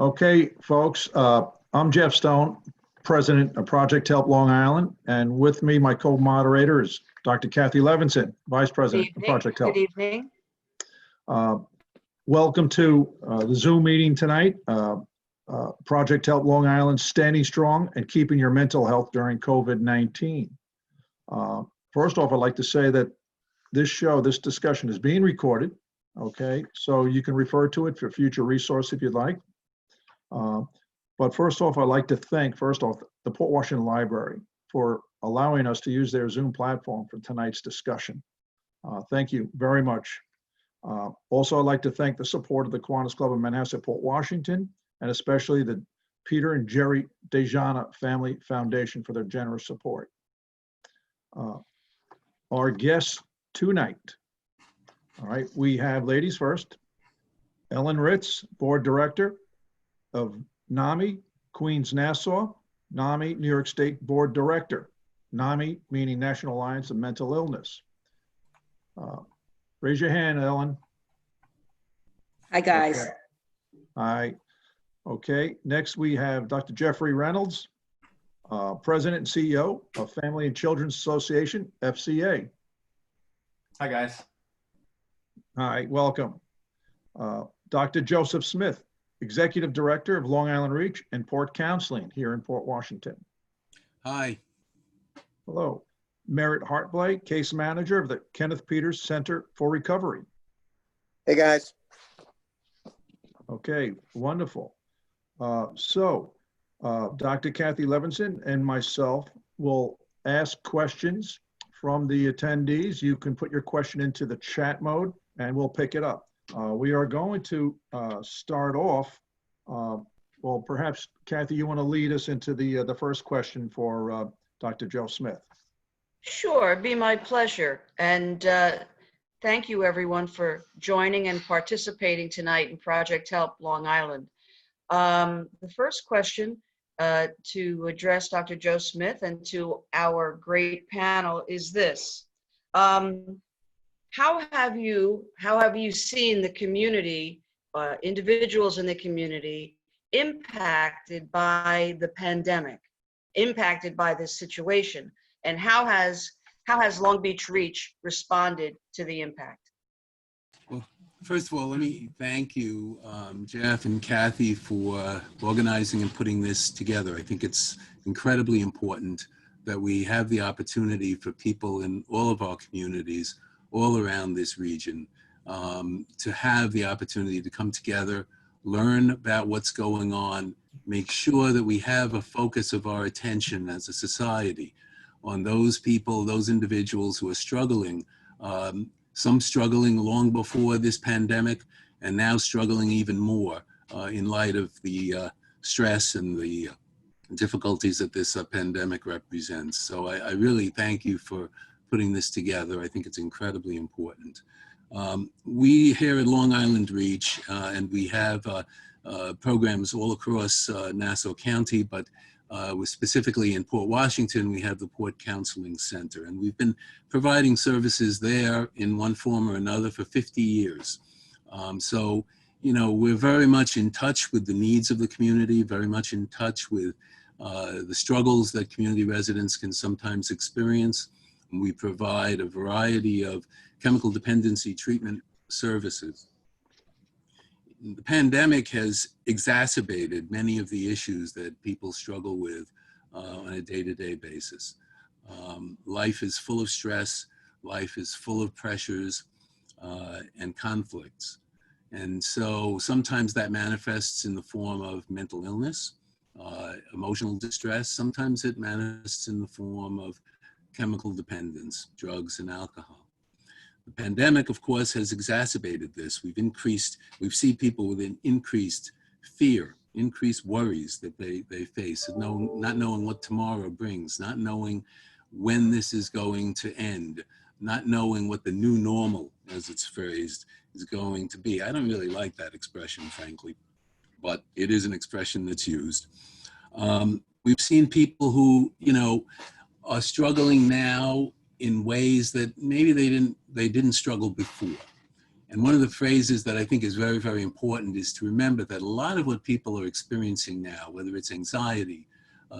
Okay, folks, I'm Jeff Stone, President of Project Help Long Island, and with me, my co-moderator is Dr. Kathy Levinson, Vice Good President of evening. Project Help. Good evening. Welcome to the Zoom meeting tonight. Project Help Long Island, standing strong and keeping your mental health during COVID-19. First off, I'd like to say that this discussion is being recorded, okay? So you can refer to it for future resource if you'd like. But first off, I'd like to thank, the Port Washington Library for allowing us to use their Zoom platform for tonight's discussion. Thank you very much. Also, I'd like to thank the support of the Kiwanis Club of Manhasset, Port Washington, and especially the Peter and Jerry Dejana Family Foundation for their generous support. Our guests tonight, all right, we have ladies first, Ellen Ritz, Board Director of NAMI, Queens Nassau, NAMI, New York State Board Director, NAMI meaning National Alliance of Mental Illness. Raise your hand, Ellen. Hi, guys. Okay. Hi. Okay, next we have Dr. Jeffrey Reynolds, President and CEO of Family and Children's Association, FCA. Hi, guys. Hi, welcome. Dr. Joseph Smith, Executive Director of Long Island Reach and Port Counseling here in Port Washington. Hi. Hello. Merritt Hartblay, Case Manager of the Kenneth Peters Center for Recovery. Hey, guys. Okay, wonderful. Dr. Kathy Levinson and myself will ask questions from the attendees. You can put your question into the chat mode and we'll pick it up. We are going to start off, well, perhaps Kathy, you want to lead us into the first question for Dr. Joe Smith. Sure, it'd be my pleasure. And thank you everyone for joining and participating tonight in Project Help Long Island. The first question to address Dr. Joe Smith and to our great panel is this. How have you seen the community, individuals in the community impacted by the pandemic, impacted by this situation? And how has Long Beach Reach responded to the impact? Well, first of all, let me thank you, Jeff and Kathy, for organizing and putting this together. I think it's incredibly important that we have the opportunity for people in all of our communities, all around this region, to have the opportunity to come together, learn about what's going on, make sure that we have a focus of our attention as a society on those people, those individuals who are struggling, some struggling long before this pandemic, and now struggling even more in light of the stress and the difficulties that this pandemic represents. So I really thank you for putting this together. I think it's incredibly important. We here at Long Island Reach, and we have programs all across Nassau County, but specifically in Port Washington, we have the Port Counseling Center, and we've been providing services there in one form or another for 50 years. So, you know, we're very much in touch with the needs of the community, very much in touch with the struggles that community residents can sometimes experience. And we provide a variety of chemical dependency treatment services. The pandemic has exacerbated many of the issues that people struggle with on a day-to-day basis. Life is full of stress, life is full of pressures and conflicts. And so sometimes that manifests in the form of mental illness, emotional distress. Sometimes it manifests in the form of chemical dependence, drugs and alcohol. The pandemic, of course, has exacerbated this. We've seen people with an increased fear, increased worries that they face, not knowing what tomorrow brings, not knowing when this is going to end, not knowing what the new normal, as it's phrased, is going to be. I don't really like that expression, frankly, but it is an expression that's used. We've seen people who, you know, are struggling now in ways that maybe they didn't struggle before. And one of the phrases that I think is very, very important is to remember that a lot of what people are experiencing now, whether it's anxiety,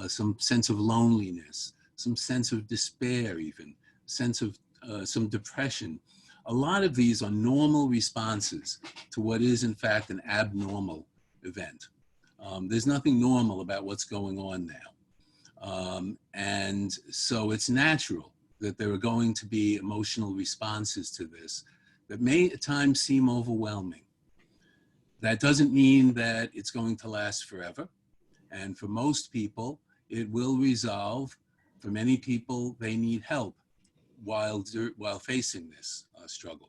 some sense of loneliness, some sense of despair even, sense of some depression, a lot of these are normal responses to what is in fact an abnormal event. There's nothing normal about what's going on now. And so it's natural that there are going to be emotional responses to this that may at times seem overwhelming. That doesn't mean that it's going to last forever. And for most people, it will resolve. For many people, they need help while facing this struggle.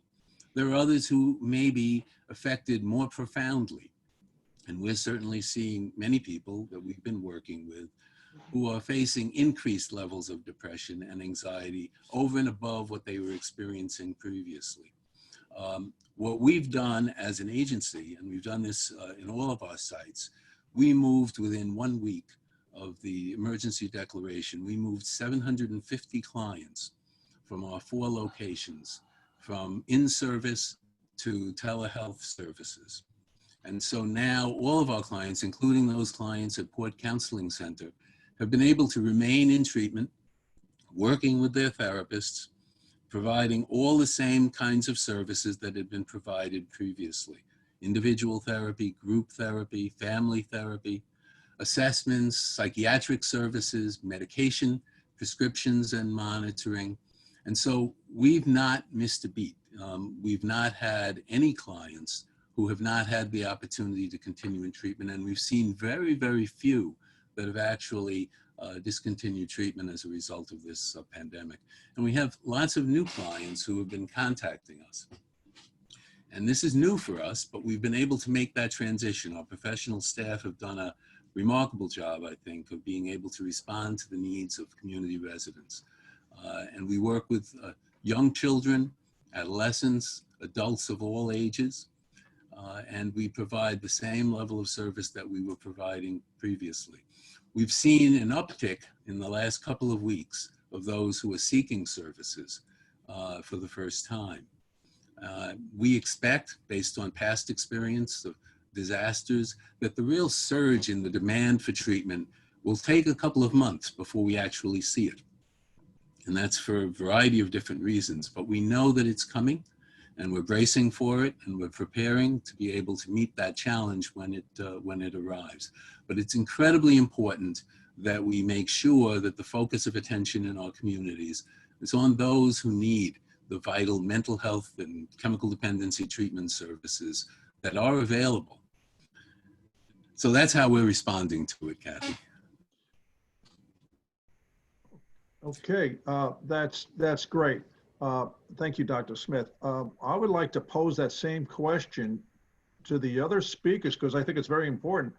There are others who may be affected more profoundly. And we're certainly seeing many people that we've been working with who are facing increased levels of depression and anxiety over and above what they were experiencing previously. What we've done as an agency, and we've done this in all of our sites, we moved within 1 week of the emergency declaration, we moved 750 clients from our 4 locations, from in-service to telehealth services. And so now all of our clients, including those clients at Port Counseling Center, have been able to remain in treatment, working with their therapists, providing all the same kinds of services that had been provided previously. Individual therapy, group therapy, family therapy, assessments, psychiatric services, medication, prescriptions and monitoring. And so we've not missed a beat. We've not had any clients who have not had the opportunity to continue in treatment. And we've seen very, very few that have actually discontinued treatment as a result of this pandemic. And we have lots of new clients who have been contacting us. And this is new for us, but we've been able to make that transition. Our professional staff have done a remarkable job, I think, of being able to respond to the needs of community residents. And we work with young children, adolescents, adults of all ages, and we provide the same level of service that we were providing previously. We've seen an uptick in the last couple of weeks of those who are seeking services for the first time. We expect, based on past experience of disasters, that the real surge in the demand for treatment will take a couple of months before we actually see it. And that's for a variety of different reasons, but we know that it's coming and we're bracing for it and we're preparing to be able to meet that challenge when it arrives. But it's incredibly important that we make sure that the focus of attention in our communities is on those who need the vital mental health and chemical dependency treatment services that are available. So that's how we're responding to it, Kathy. Okay, that's great. Thank you, Dr. Smith. I would like to pose that same question to the other speakers because I think it's very important.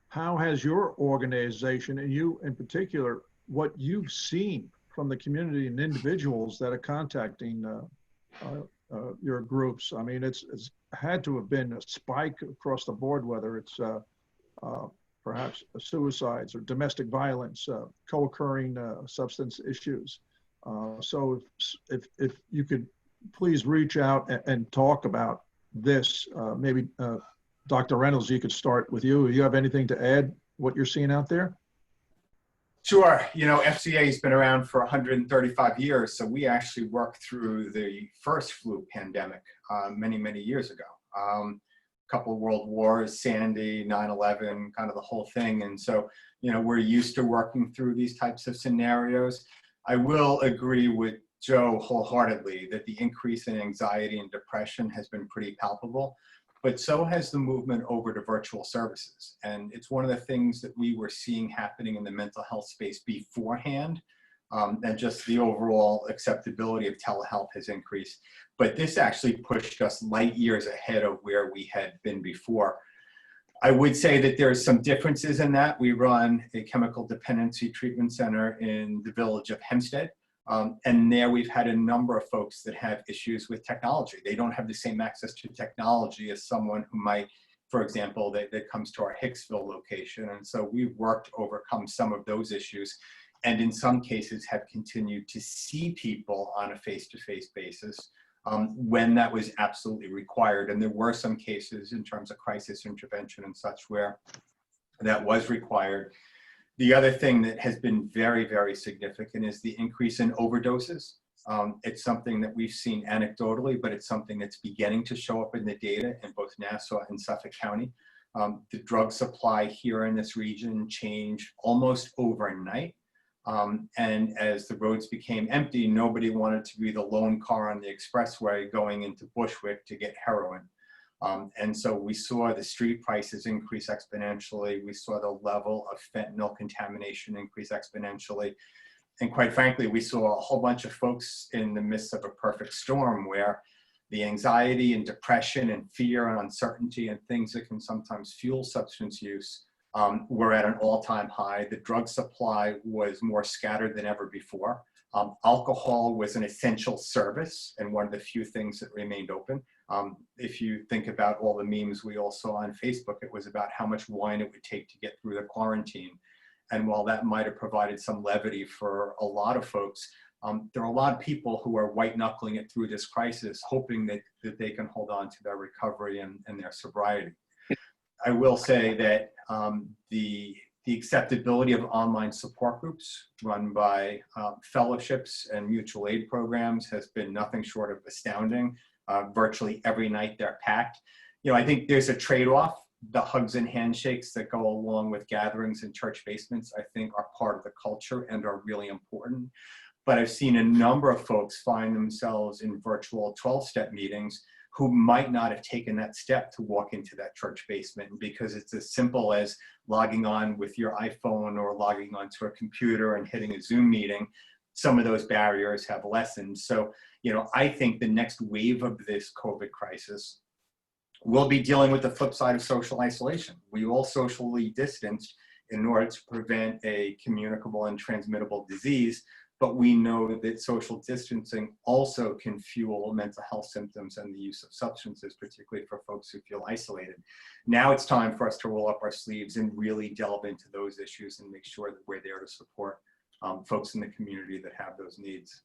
How has your organization, and you in particular, what you've seen from the community and individuals that are contacting your groups? I mean, it's had to have been a spike across the board, whether it's perhaps suicides or domestic violence, co-occurring substance issues. So if you could please reach out and talk about this, maybe Dr. Reynolds, you could start with you. Do you have anything to add, what you're seeing out there? Sure. You know, FCA has been around for 135 years, so we actually worked through the first flu pandemic many, many years ago. Couple of world wars, Sandy, 9/11, kind of the whole thing. And so, you know, we're used to working through these types of scenarios. I will agree with Joe wholeheartedly that the increase in anxiety and depression has been pretty palpable, but so has the movement over to virtual services. And it's one of the things that we were seeing happening in the mental health space beforehand, and just the overall acceptability of telehealth has increased. But this actually pushed us light years ahead of where we had been before. I would say that there's some differences in that. We run a chemical dependency treatment center in the village of Hempstead. And there we've had a number of folks that have issues with technology. They don't have the same access to technology as someone who might, for example, that comes to our Hicksville location. And so we've worked to overcome some of those issues, and in some cases have continued to see people on a face-to-face basis when that was absolutely required. And there were some cases in terms of crisis intervention and such where that was required. The other thing that has been very, very significant is the increase in overdoses. It's something that we've seen anecdotally, but it's something that's beginning to show up in the data in both Nassau and Suffolk County. The drug supply here in this region changed almost overnight. And as the roads became empty, nobody wanted to be the lone car on the expressway going into Bushwick to get heroin. And so we saw the street prices increase exponentially. We saw the level of fentanyl contamination increase exponentially. And quite frankly, we saw a whole bunch of folks in the midst of a perfect storm where the anxiety and depression and fear and uncertainty and things that can sometimes fuel substance use were at an all-time high. The drug supply was more scattered than ever before. Alcohol was an essential service and one of the few things that remained open. If you think about all the memes we all saw on Facebook, it was about how much wine it would take to get through the quarantine. And while that might have provided some levity for a lot of folks, there are a lot of people who are white knuckling it through this crisis, hoping that they can hold on to their recovery and their sobriety. I will say that the acceptability of online support groups run by fellowships and mutual aid programs has been nothing short of astounding. Virtually every night they're packed. I think there's a trade-off. The hugs and handshakes that go along with gatherings in church basements, I think, are part of the culture and are really important. But I've seen a number of folks find themselves in virtual 12-step meetings who might not have taken that step to walk into that church basement because it's as simple as logging on with your iPhone or logging onto a computer and hitting a Zoom meeting. Some of those barriers have lessened. So, I think the next wave of this COVID crisis will be dealing with the flip side of social isolation. We all socially distanced in order to prevent a communicable and transmittable disease, but we know that social distancing also can fuel mental health symptoms and the use of substances, particularly for folks who feel isolated. Now it's time for us to roll up our sleeves and really delve into those issues and make sure that we're there to support folks in the community that have those needs.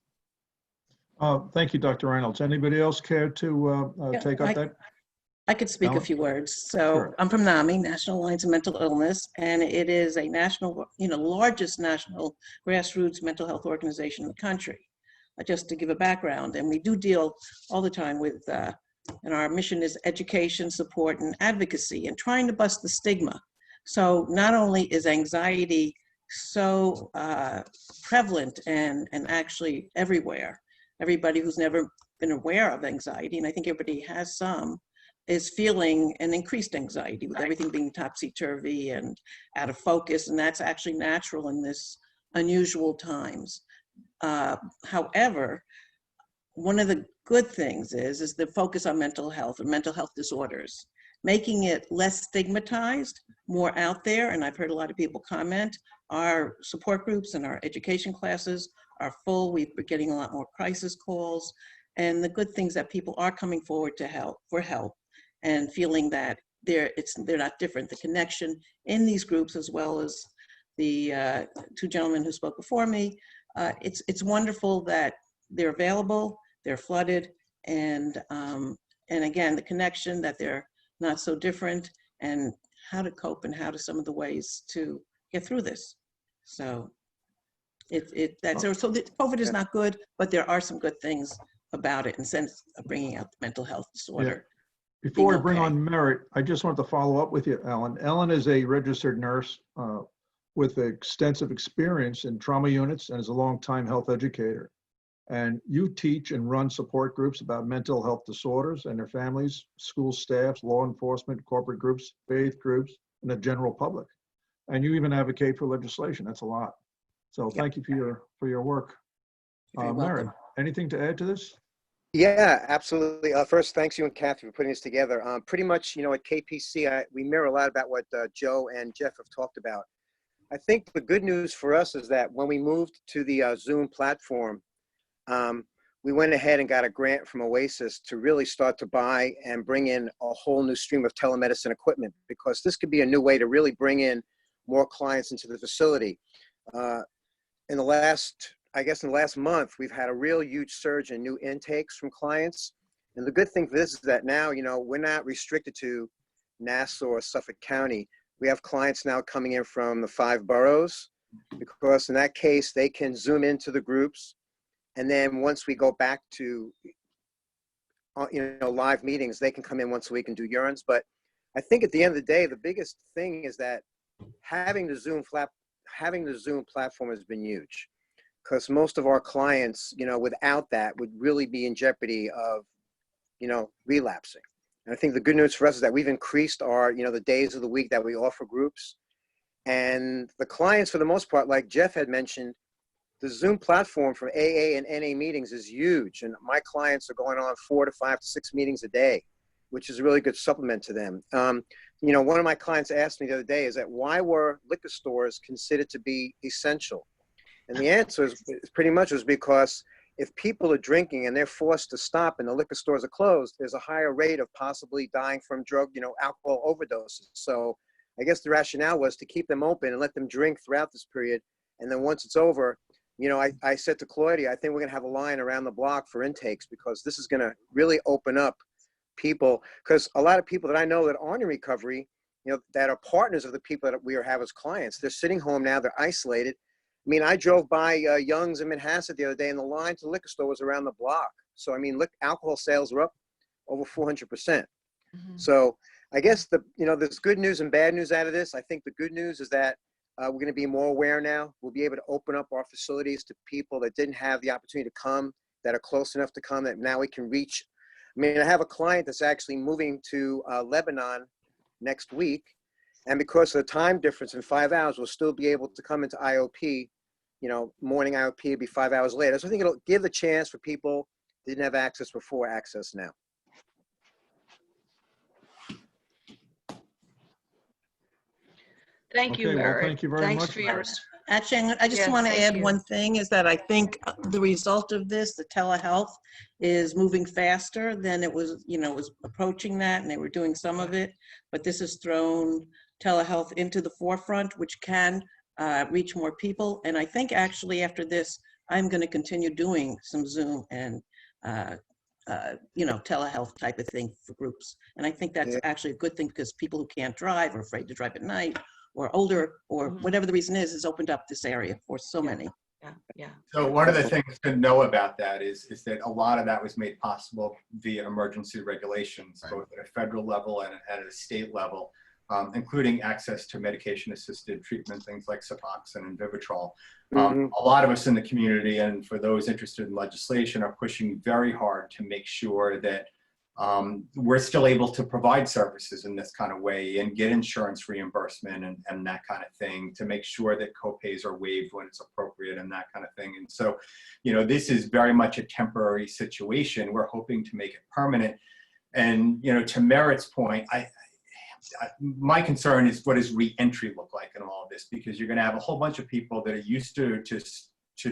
Thank you, Dr. Reynolds. Anybody else care to take up that? I could speak a few words. So Sure. I'm from NAMI, National Alliance of Mental Illness, and it is a national, largest national grassroots mental health organization in the country. Just to give a background, and we do deal all the time with, and our mission is education, support, and advocacy, and trying to bust the stigma. So not only is anxiety so prevalent and actually everywhere, everybody who's never been aware of anxiety, and I think everybody has some, is feeling an increased anxiety with everything being topsy-turvy and out of focus, and that's actually natural in this unusual times. However, one of the good things is the focus on mental health and mental health disorders, making it less stigmatized, more out there, and I've heard a lot of people comment, our support groups and our education classes are full. We're getting a lot more crisis calls, and the good things that people are coming forward to help, and feeling that they're not different. The connection in these groups, as well as the two gentlemen who spoke before me, it's wonderful that they're available, they're flooded, and again, the connection that they're not so different, and how to cope and how to some of the ways to get through this. So so the COVID is not good, but there are some good things about it in the sense of bringing out the mental health disorder. Yeah. Before I bring okay. on Merritt, I just wanted to follow up with you, Ellen. Ellen is a registered nurse with extensive experience in trauma units and is a longtime health educator. And you teach and run support groups about mental health disorders and their families, school staffs, law enforcement, corporate groups, faith groups, and the general public. And you even advocate for legislation. That's a lot. So thank you for your work. You're very Merritt, welcome. anything to add to this? Yeah, absolutely. First, thanks you and Kathy for putting this together. Pretty much, at KPC, we mirror a lot about what Joe and Jeff have talked about. I think the good news for us is that when we moved to the Zoom platform, we went ahead and got a grant from Oasis to really start to buy and bring in a whole new stream of telemedicine equipment, because this could be a new way to really bring in more clients into the facility. In the last I guess in the last month, we've had a real huge surge in new intakes from clients. And the good thing for this is that now, we're not restricted to Nassau or Suffolk County. We have clients now coming in from the 5 boroughs, because in that case, they can Zoom into the groups. And then once we go back to, live meetings, they can come in once a week and do urines. But I think at the end of the day, the biggest thing is that having the Zoom platform has been huge, because most of our clients, without that would really be in jeopardy of, relapsing. And I think the good news for us is that we've increased our, the days of the week that we offer groups. And the clients, for the most part, like Jeff had mentioned, the Zoom platform for AA and NA meetings is huge. And my clients are going on 4 to 5 to 6 meetings a day, which is a really good supplement to them. One of my clients asked me the other day is that why were liquor stores considered to be essential? And the answer is pretty much was because if people are drinking and they're forced to stop and the liquor stores are closed, there's a higher rate of possibly dying from alcohol overdoses. So I guess the rationale was to keep them open and let them drink throughout this period. And then once it's over, I said to Claudia, I think we're going to have a line around the block for intakes, because this is going to really open up people. Because a lot of people that I know that aren't in recovery, that are partners of the people that we have as clients, they're sitting home now, they're isolated. I mean, I drove by Young's in Manhasset the other day, and the line to the liquor store was around the block. So, I mean, alcohol sales were up over 400%. Mm-hmm. So I guess there's good news and bad news out of this. I think the good news is that we're going to be more aware now. We'll be able to open up our facilities to people that didn't have the opportunity to come, that are close enough to come, that now we can reach. I mean, I have a client that's actually moving to Lebanon next week. And because of the time difference in 5 hours, we'll still be able to come into IOP, morning IOP will be 5 hours later. So I think it'll give the chance for people that didn't have access before access now. Thank you, Okay, well, Merritt. thank you very Thanks much, for your, Merritt. Actually, I just Yeah, want to thank add you. one thing, is that I think the result of this, the telehealth, is moving faster than it was, was approaching that, and they were doing some of it, but this has thrown telehealth into the forefront, which can reach more people. And I think actually after this, I'm going to continue doing some Zoom and telehealth type of thing for groups. And I think that's actually a good thing, because people who can't drive or afraid to drive at night or older or whatever the reason is opened up this area for so many. Yeah. So one of the things to know about that is that a lot of that was made possible via emergency regulations, both at a federal level and at a state level, including access to medication-assisted treatment, things like Suboxone and Vivitrol. A lot of us in the community, and for those interested in legislation, are pushing very hard to make sure that we're still able to provide services in this kind of way and get insurance reimbursement and that kind of thing, to make sure that copays are waived when it's appropriate and that kind of thing. And so, this is very much a temporary situation. We're hoping to make it permanent. And, to Merritt's point, my concern is, what does re-entry look like in all of this? Because you're going to have a whole bunch of people that are used to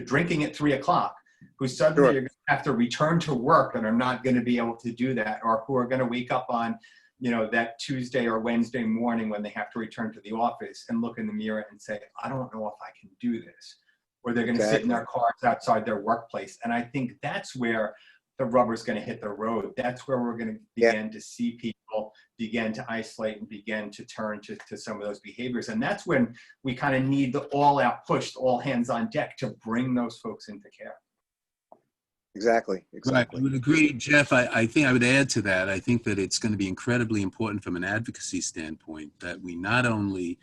drinking at 3 o'clock, who suddenly are going to have to return to work and are not going to be able to do that, or who are going to wake up on, that Tuesday or Wednesday morning when they have to return to the office and look in the mirror and say, I don't know if I can do this. Or they're going to sit in their cars outside their workplace. And I think that's where the rubber's going to hit the road. That's where we're going to begin to see people begin to isolate and begin to turn to some of those behaviors. And that's when we kind of need the all-out push, all hands on deck, to bring those folks into care. Exactly. Right. I would agree, Jeff. I think I would add to that. I think that it's going to be incredibly important from an advocacy standpoint that we not only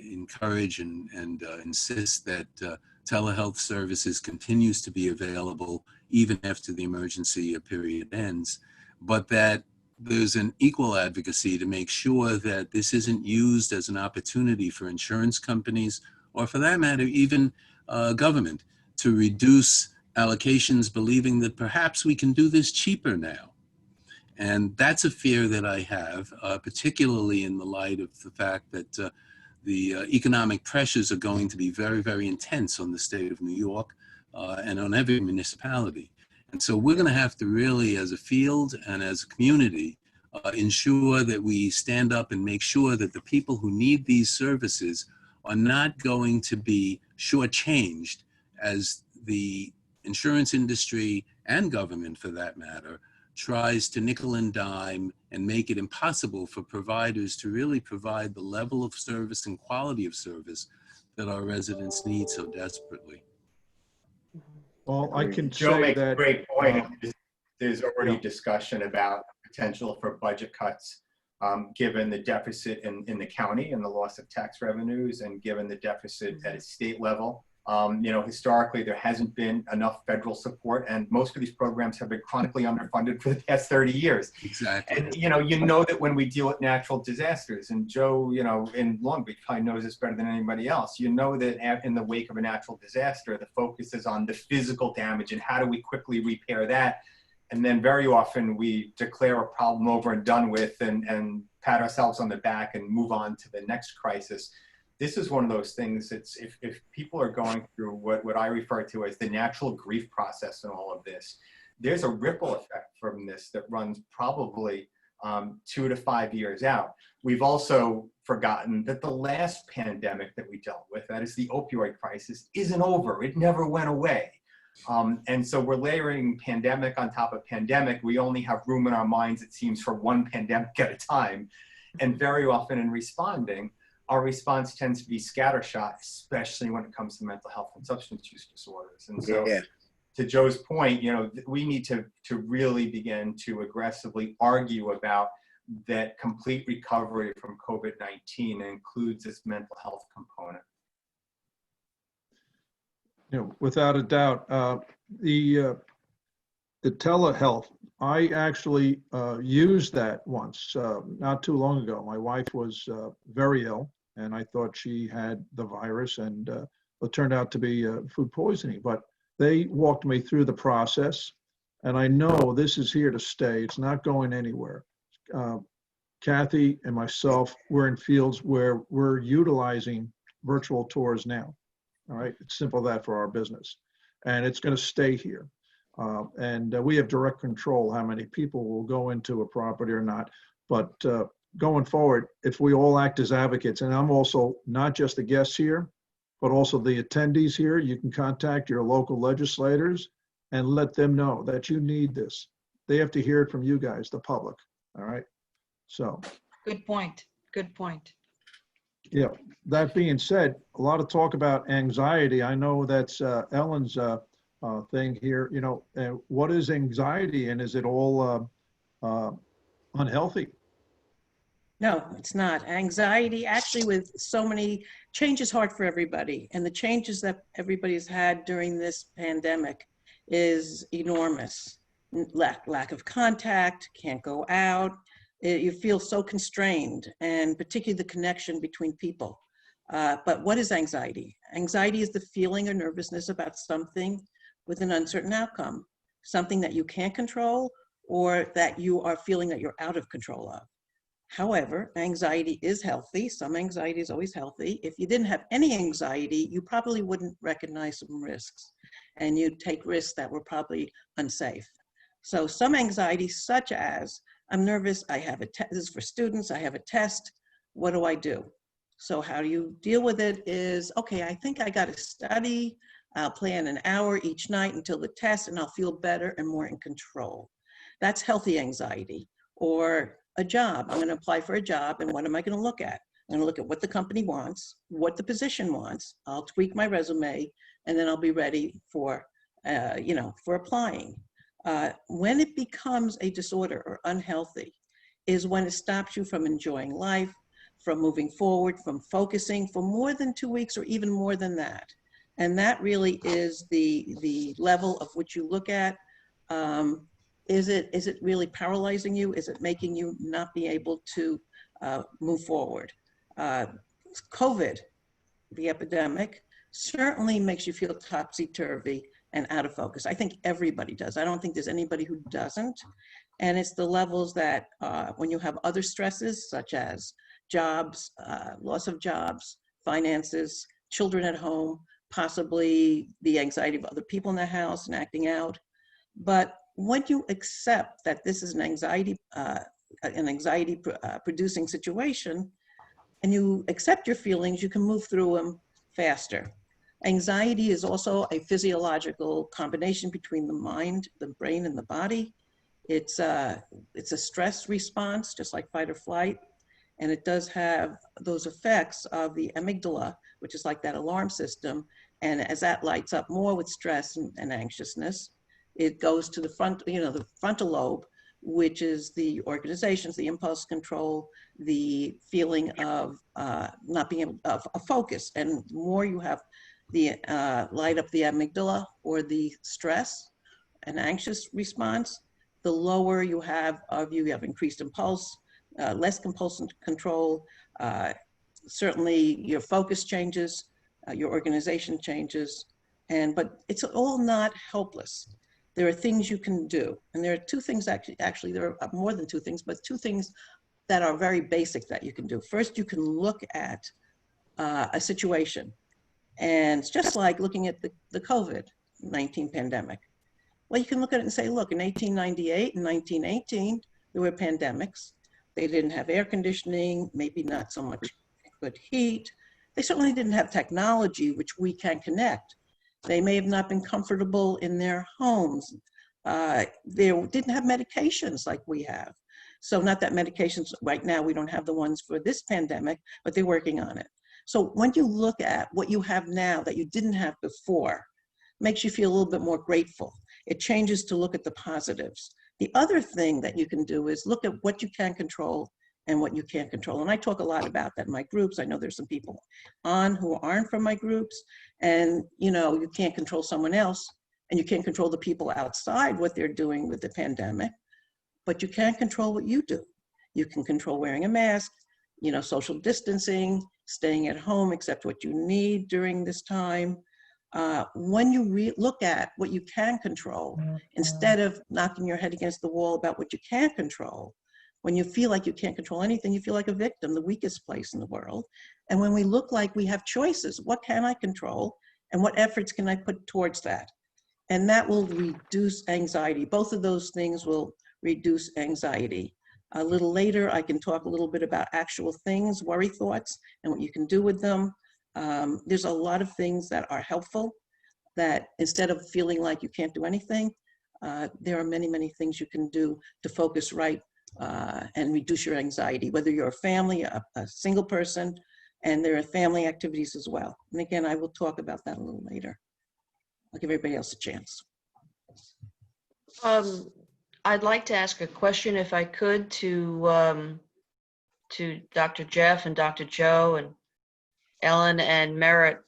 encourage and insist that telehealth services continues to be available even after the emergency period ends, but that there's an equal advocacy to make sure that this isn't used as an opportunity for insurance companies, or for that matter, even government, to reduce allocations, believing that perhaps we can do this cheaper now. And that's a fear that I have, particularly in the light of the fact that the economic pressures are going to be very, very intense on the state of New York and on every municipality. And so we're going to have to really, as a field and as a community, ensure that we stand up and make sure that the people who need these services are not going to be shortchanged as the insurance industry and government, for that matter, tries to nickel and dime and make it impossible for providers to really provide the level of service and quality of service that our residents need so desperately. Well, I can Joe say makes a that. great point. There's already Yeah. discussion about potential for budget cuts, given the deficit in the county and the loss of tax revenues, and given the deficit at a state level. Historically, there hasn't been enough federal support, and most of these programs have been chronically underfunded for the past 30 years. Exactly. And, you know that when we deal with natural disasters, and Joe, in Long Beach probably knows this better than anybody else, you know that in the wake of a natural disaster, the focus is on the physical damage and how do we quickly repair that. And then very often we declare a problem over and done with and pat ourselves on the back and move on to the next crisis. This is one of those things. It's if people are going through what I refer to as the natural grief process in all of this, there's a ripple effect from this that runs probably 2 to 5 years out. We've also forgotten that the last pandemic that we dealt with, that is the opioid crisis, isn't over. It never went away. And so we're layering pandemic on top of pandemic. We only have room in our minds, it seems, for one pandemic at a time. And very often in responding, our response tends to be scattershot, especially when it comes to mental health and substance use disorders. And so to Joe's point, we need to really begin to aggressively argue about that complete recovery from COVID-19 includes this mental health component. Without a doubt, the telehealth, I actually used that once, not too long ago. My wife was very ill, and I thought she had the virus, and it turned out to be food poisoning. But they walked me through the process, and I know this is here to stay. It's not going anywhere. Kathy and myself, we're in fields where we're utilizing virtual tours now. All right, it's simple that for our business, and it's going to stay here. And we have direct control how many people will go into a property or not. But going forward, if we all act as advocates, and I'm also not just the guests here, but also the attendees here, you can contact your local legislators and let them know that you need this. They have to hear it from you guys, the public. All right. So. Good point. Good point. Yeah. That being said, a lot of talk about anxiety. I know that's Ellen's thing here. What is anxiety, and is it all unhealthy? No, it's not. Anxiety, actually, with so many, change is hard for everybody. And the changes that everybody's had during this pandemic is enormous. Lack of contact, can't go out. You feel so constrained, and particularly the connection between people. But what is anxiety? Anxiety is the feeling or nervousness about something with an uncertain outcome, something that you can't control or that you are feeling that you're out of control of. However, anxiety is healthy. Some anxiety is always healthy. If you didn't have any anxiety, you probably wouldn't recognize some risks, and you'd take risks that were probably unsafe. So some anxiety, such as, I'm nervous, I have a test, this is for students, I have a test, what do I do? So how do you deal with it is, okay, I think I got to study, I'll plan an hour each night until the test, and I'll feel better and more in control. That's healthy anxiety. Or a job, I'm going to apply for a job, and what am I going to look at? I'm going to look at what the company wants, what the position wants, I'll tweak my resume, and then I'll be ready for, for applying. When it becomes a disorder or unhealthy is when it stops you from enjoying life, from moving forward, from focusing for more than 2 weeks or even more than that. And that really is the level of which you look at. Is it really paralyzing you? Is it making you not be able to move forward? COVID, the epidemic, certainly makes you feel topsy-turvy and out of focus. I think everybody does. I don't think there's anybody who doesn't. And it's the levels that when you have other stresses, such as jobs, loss of jobs, finances, children at home, possibly the anxiety of other people in the house and acting out. But when you accept that this is an anxiety producing situation, and you accept your feelings, you can move through them faster. Anxiety is also a physiological combination between the mind, the brain, and the body. It's a stress response, just like fight or flight. And it does have those effects of the amygdala, which is like that alarm system. And as that lights up more with stress and anxiousness, it goes to the front, the frontal lobe, which is the organizations, the impulse control, the feeling of not being able of a focus. And the more you have the light up the amygdala or the stress and anxious response, the lower you have increased impulse, less compulsive control. Certainly your focus changes, your organization changes, but it's all not helpless. There are things you can do. And there are two things, actually there are more than two things, but two things that are very basic that you can do. First, you can look at a situation. And it's just like looking at the COVID-19 pandemic. Well, you can look at it and say, look, in 1898 and 1918, there were pandemics. They didn't have air conditioning, maybe not so much good heat. They certainly didn't have technology, which we can connect. They may have not been comfortable in their homes. They didn't have medications like we have. So not that medications, right now, we don't have the ones for this pandemic, but they're working on it. So when you look at what you have now that you didn't have before, makes you feel a little bit more grateful. It changes to look at the positives. The other thing that you can do is look at what you can control and what you can't control. And I talk a lot about that in my groups. I know there's some people on who aren't from my groups, and you can't control someone else, and you can't control the people outside, what they're doing with the pandemic, but you can control what you do. You can control wearing a mask, social distancing, staying at home except what you need during this time. When you look at what you can control, instead of knocking your head against the wall about what you can't control, when you feel like you can't control anything, you feel like a victim, the weakest place in the world. And when we look like we have choices, what can I control and what efforts can I put towards that? And that will reduce anxiety. Both of those things will reduce anxiety. A little later, I can talk a little bit about actual things, worry thoughts, and what you can do with them. There's a lot of things that are helpful, that instead of feeling like you can't do anything, there are many, many things you can do to focus right and reduce your anxiety, whether you're a family, a single person, and there are family activities as well. And again, I will talk about that a little later. I'll give everybody else a chance. I'd like to ask a question, if I could, to Dr. Jeff and Dr. Joe and Ellen and Merritt.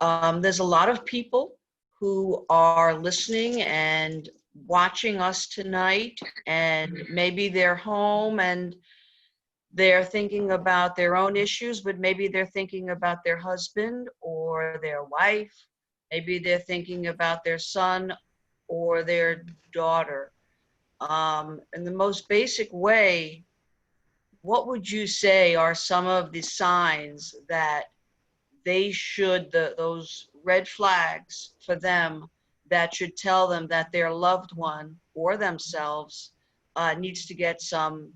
There's a lot of people who are listening and watching us tonight, and maybe they're home and they're thinking about their own issues, but maybe they're thinking about their husband or their wife. Maybe they're thinking about their son or their daughter. In the most basic way, what would you say are some of the signs that they should, those red flags for them that should tell them that their loved one or themselves needs to get some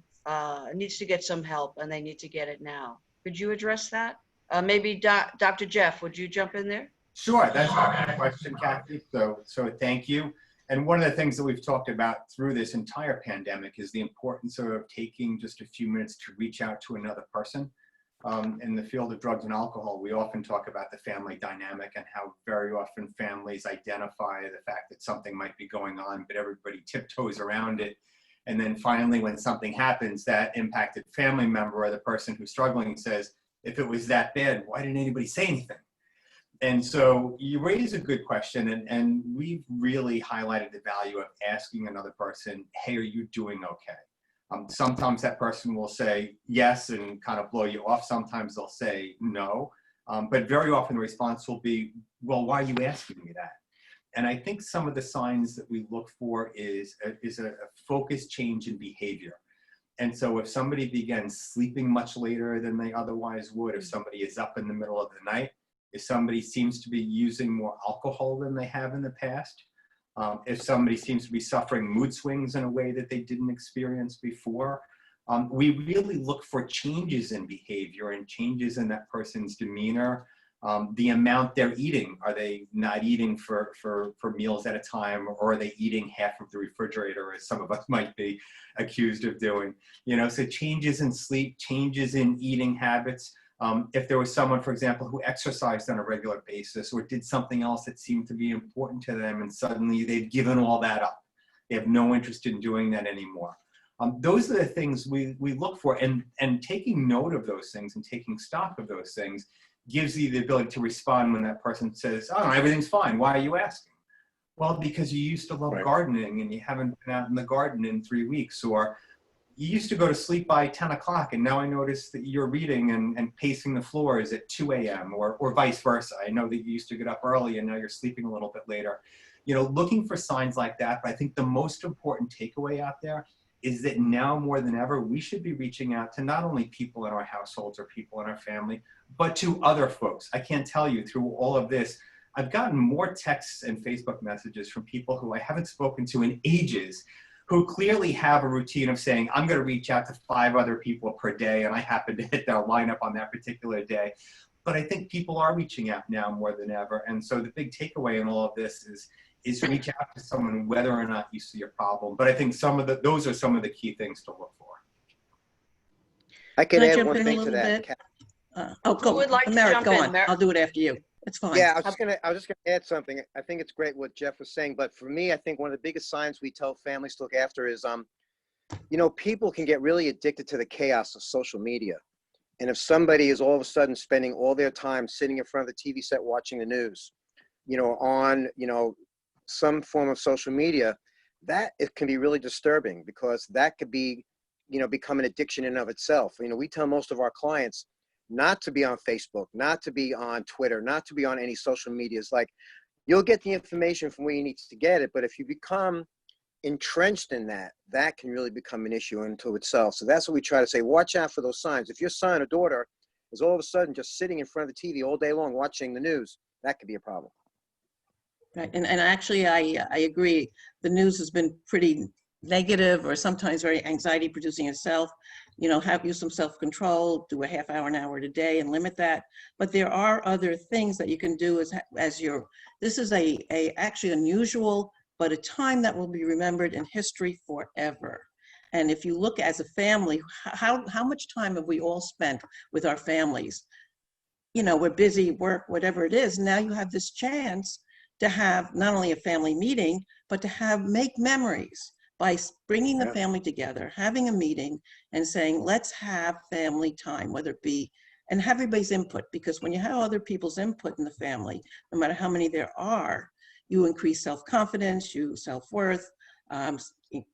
help, and they need to get it now? Could you address that? Maybe Dr. Jeff, would you jump in there? Sure, that's a good question, Kathy. So thank you. And one of the things that we've talked about through this entire pandemic is the importance of taking just a few minutes to reach out to another person. In the field of drugs and alcohol, we often talk about the family dynamic and how very often families identify the fact that something might be going on, but everybody tiptoes around it. And then finally, when something happens, that impacted family member or the person who's struggling says, if it was that bad, why didn't anybody say anything? And so you raise a good question, and we've really highlighted the value of asking another person, hey, are you doing okay? Sometimes that person will say yes and kind of blow you off. Sometimes they'll say no. But very often the response will be, well, why are you asking me that? And I think some of the signs that we look for is a focused change in behavior. And so if somebody begins sleeping much later than they otherwise would, if somebody is up in the middle of the night, if somebody seems to be using more alcohol than they have in the past, if somebody seems to be suffering mood swings in a way that they didn't experience before, we really look for changes in behavior and changes in that person's demeanor, The amount they're eating, are they not eating for meals at a time, or are they eating half of the refrigerator, as some of us might be accused of doing? You know, so changes in sleep, changes in eating habits. If there was someone, for example, who exercised on a regular basis or did something else that seemed to be important to them, and suddenly they've given all that up. They have no interest in doing that anymore. Those are the things we look for, and taking note of those things and taking stock of those things gives you the ability to respond when that person says, oh, everything's fine. Why are you asking? Well, because you used to love gardening and you haven't been out in the garden in 3 weeks, or you used to go to sleep by 10 o'clock and now I notice that you're reading and pacing the floors at 2 a.m. or vice versa. I know that you used to get up early and now you're sleeping a little bit later. You know, looking for signs like that. But I think the most important takeaway out there is that now more than ever, we should be reaching out to not only people in our households or people in our family, but to other folks. I can't tell you, through all of this, I've gotten more texts and Facebook messages from people who I haven't spoken to in ages, who clearly have a routine of saying, I'm going to reach out to 5 other people per day, and I happen to hit their lineup on that particular day. But I think people are reaching out now more than ever. And so the big takeaway in all of this is reach out to someone whether or not you see a problem. But I think those are some of the key things to look for. I could Can I add jump one in a thing to little that. bit? Go. Who would like to Merritt, jump go in? on. I'll do it after you. It's fine. Yeah, I was just gonna add something. I think it's great what Jeff was saying, but for me, I think one of the biggest signs we tell families to look after is, you know, people can get really addicted to the chaos of social media. And if somebody is all of a sudden spending all their time sitting in front of the TV set watching the news, you know, on, you know, some form of social media, that it can be really disturbing, because that could be, you know, become an addiction in and of itself. You know, we tell most of our clients not to be on Facebook, not to be on Twitter, not to be on any social medias. Like, you'll get the information from where you need to get it, but if you become entrenched in that, that can really become an issue unto itself. So that's what we try to say. Watch out for those signs. If your son or daughter is all of a sudden just sitting in front of the TV all day long watching the news, that could be a problem. Right. And actually, I agree. The news has been pretty negative, or sometimes very anxiety producing itself. You know, use some self-control, do a half hour, an hour a day, and limit that. But there are other things that you can do as this is actually unusual, but a time that will be remembered in history forever. And if you look as a family, how much time have we all spent with our families? You know, we're busy, work, whatever it is. Now you have this chance to have not only a family meeting, but to make memories by bringing the family together, having a meeting and saying, let's have family time, whether it be, and have everybody's input, because when you have other people's input in the family, no matter how many there are, you increase self-confidence, self-worth,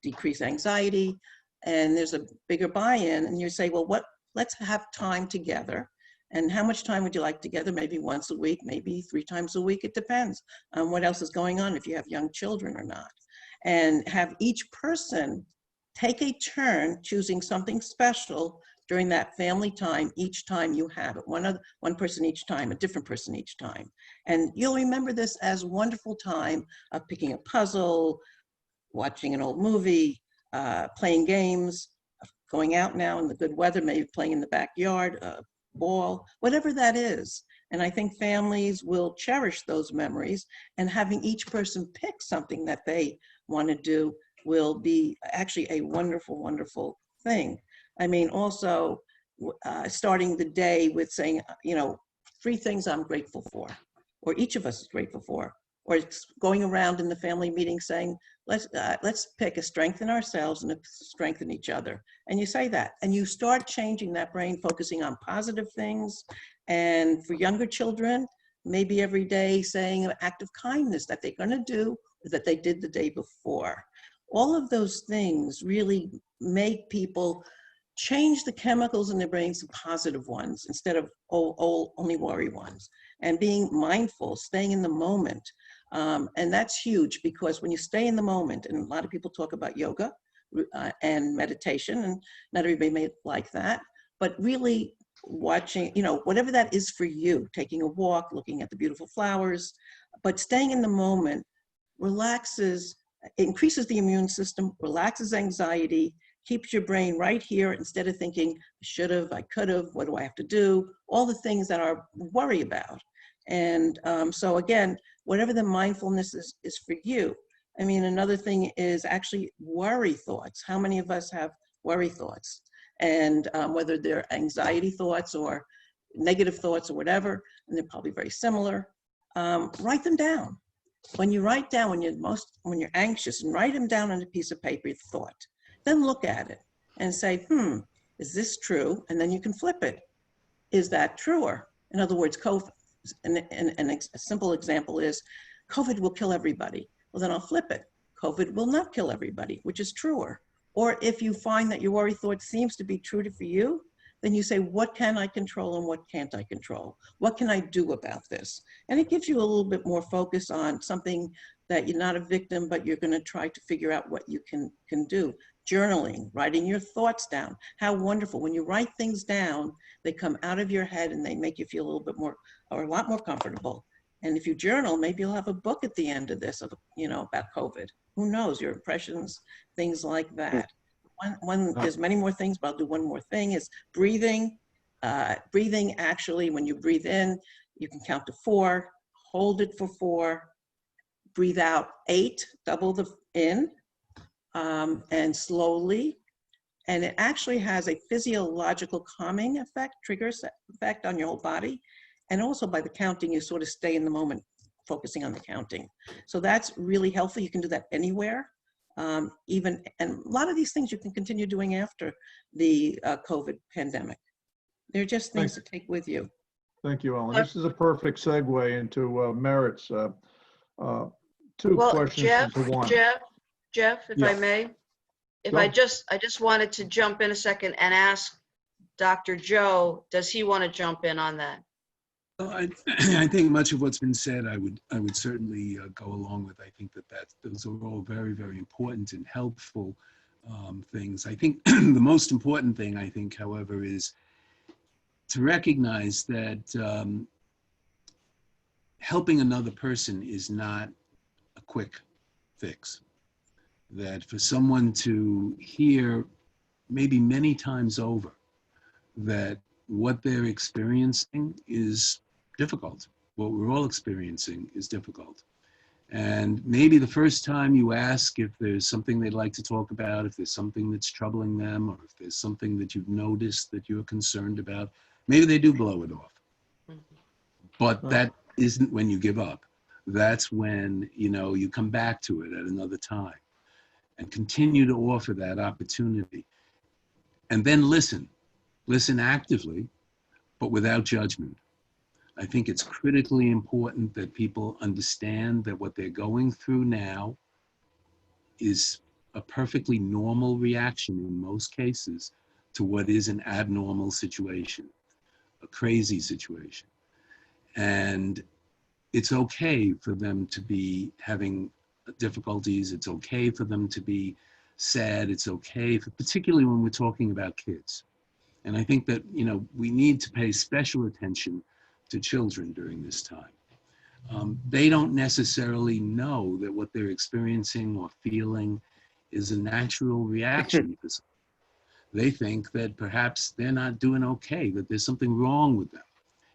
decrease anxiety, and there's a bigger buy-in, and you say, well, let's have time together. And how much time would you like together? Maybe once a week, maybe 3 times a week. It depends on what else is going on, if you have young children or not. And have each person take a turn choosing something special during that family time, each time you have it. One person each time, a different person each time. And you'll remember this as a wonderful time of picking a puzzle, watching an old movie, playing games, going out now in the good weather, maybe playing in the backyard, ball, whatever that is. And I think families will cherish those memories, and having each person pick something that they want to do will be actually a wonderful, wonderful thing. I mean, also starting the day with saying, you know, 3 things I'm grateful for, or each of us is grateful for, or going around in the family meeting saying, let's pick a strength in ourselves and a strength in each other. And you say that, and you start changing that brain, focusing on positive things. And for younger children, maybe every day saying an act of kindness that they're going to do, or that they did the day before. All of those things really make people change the chemicals in their brains to positive ones instead of only worry ones. And being mindful, staying in the moment. And that's huge, because when you stay in the moment, and a lot of people talk about yoga and meditation, and not everybody may like that, but really watching, you know, whatever that is for you, taking a walk, looking at the beautiful flowers, but staying in the moment relaxes, increases the immune system, relaxes anxiety, keeps your brain right here instead of thinking, I should have, I could have, what do I have to do? All the things that are worry about. And so again, whatever the mindfulness is for you. I mean, another thing is actually worry thoughts. How many of us have worry thoughts? And whether they're anxiety thoughts or negative thoughts or whatever, and they're probably very similar, write them down. When you write down, when you're anxious, and write them down on a piece of paper, your thought, then look at it and say, is this true? And then you can flip it. Is that truer? In other words, COVID, and a simple example is COVID will kill everybody. Well, then I'll flip it. COVID will not kill everybody, which is truer. Or if you find that your worry thought seems to be true for you, then you say, what can I control and what can't I control? What can I do about this? And it gives you a little bit more focus on something that you're not a victim, but you're going to try to figure out what you can do. Journaling, writing your thoughts down. How wonderful. When you write things down, they come out of your head and they make you feel a little bit more, or a lot more comfortable. And if you journal, maybe you'll have a book at the end of this, about COVID. Who knows, your impressions, things like that. There's many more things, but I'll do one more thing, is breathing. Breathing, actually, when you breathe in, you can count to 4, hold it for 4, breathe out 8, double the in, and slowly. And it actually has a physiological calming effect, triggers effect on your whole body. And also by the counting, you sort of stay in the moment, focusing on the counting. So that's really helpful. You can do that anywhere. And a lot of these things you can continue doing after the COVID pandemic. They're just things to take with you. Thank you, Ellen. This is a perfect segue into Merritt's two questions into one. Jeff, if I may, I just wanted to jump in a second and ask Dr. Joe, does he want to jump in on that? I think much of what's been said, I would certainly go along with. I think that those are all very, very important and helpful things. I think the most important thing, however, is to recognize that helping another person is not a quick fix. That for someone to hear maybe many times over that what they're experiencing is difficult. What we're all experiencing is difficult. And maybe the first time you ask if there's something they'd like to talk about, if there's something that's troubling them, or if there's something that you've noticed that you're concerned about, maybe they do blow it off. But that isn't when you give up. That's when, you come back to it at another time and continue to offer that opportunity. And then listen actively, but without judgment. I think it's critically important that people understand that what they're going through now is a perfectly normal reaction in most cases to what is an abnormal situation, a crazy situation. And it's okay for them to be having difficulties. It's okay for them to be sad. It's okay, particularly when we're talking about kids. And I think that, we need to pay special attention to children during this time. They don't necessarily know that what they're experiencing or feeling is a natural reaction. They think that perhaps they're not doing okay, that there's something wrong with them.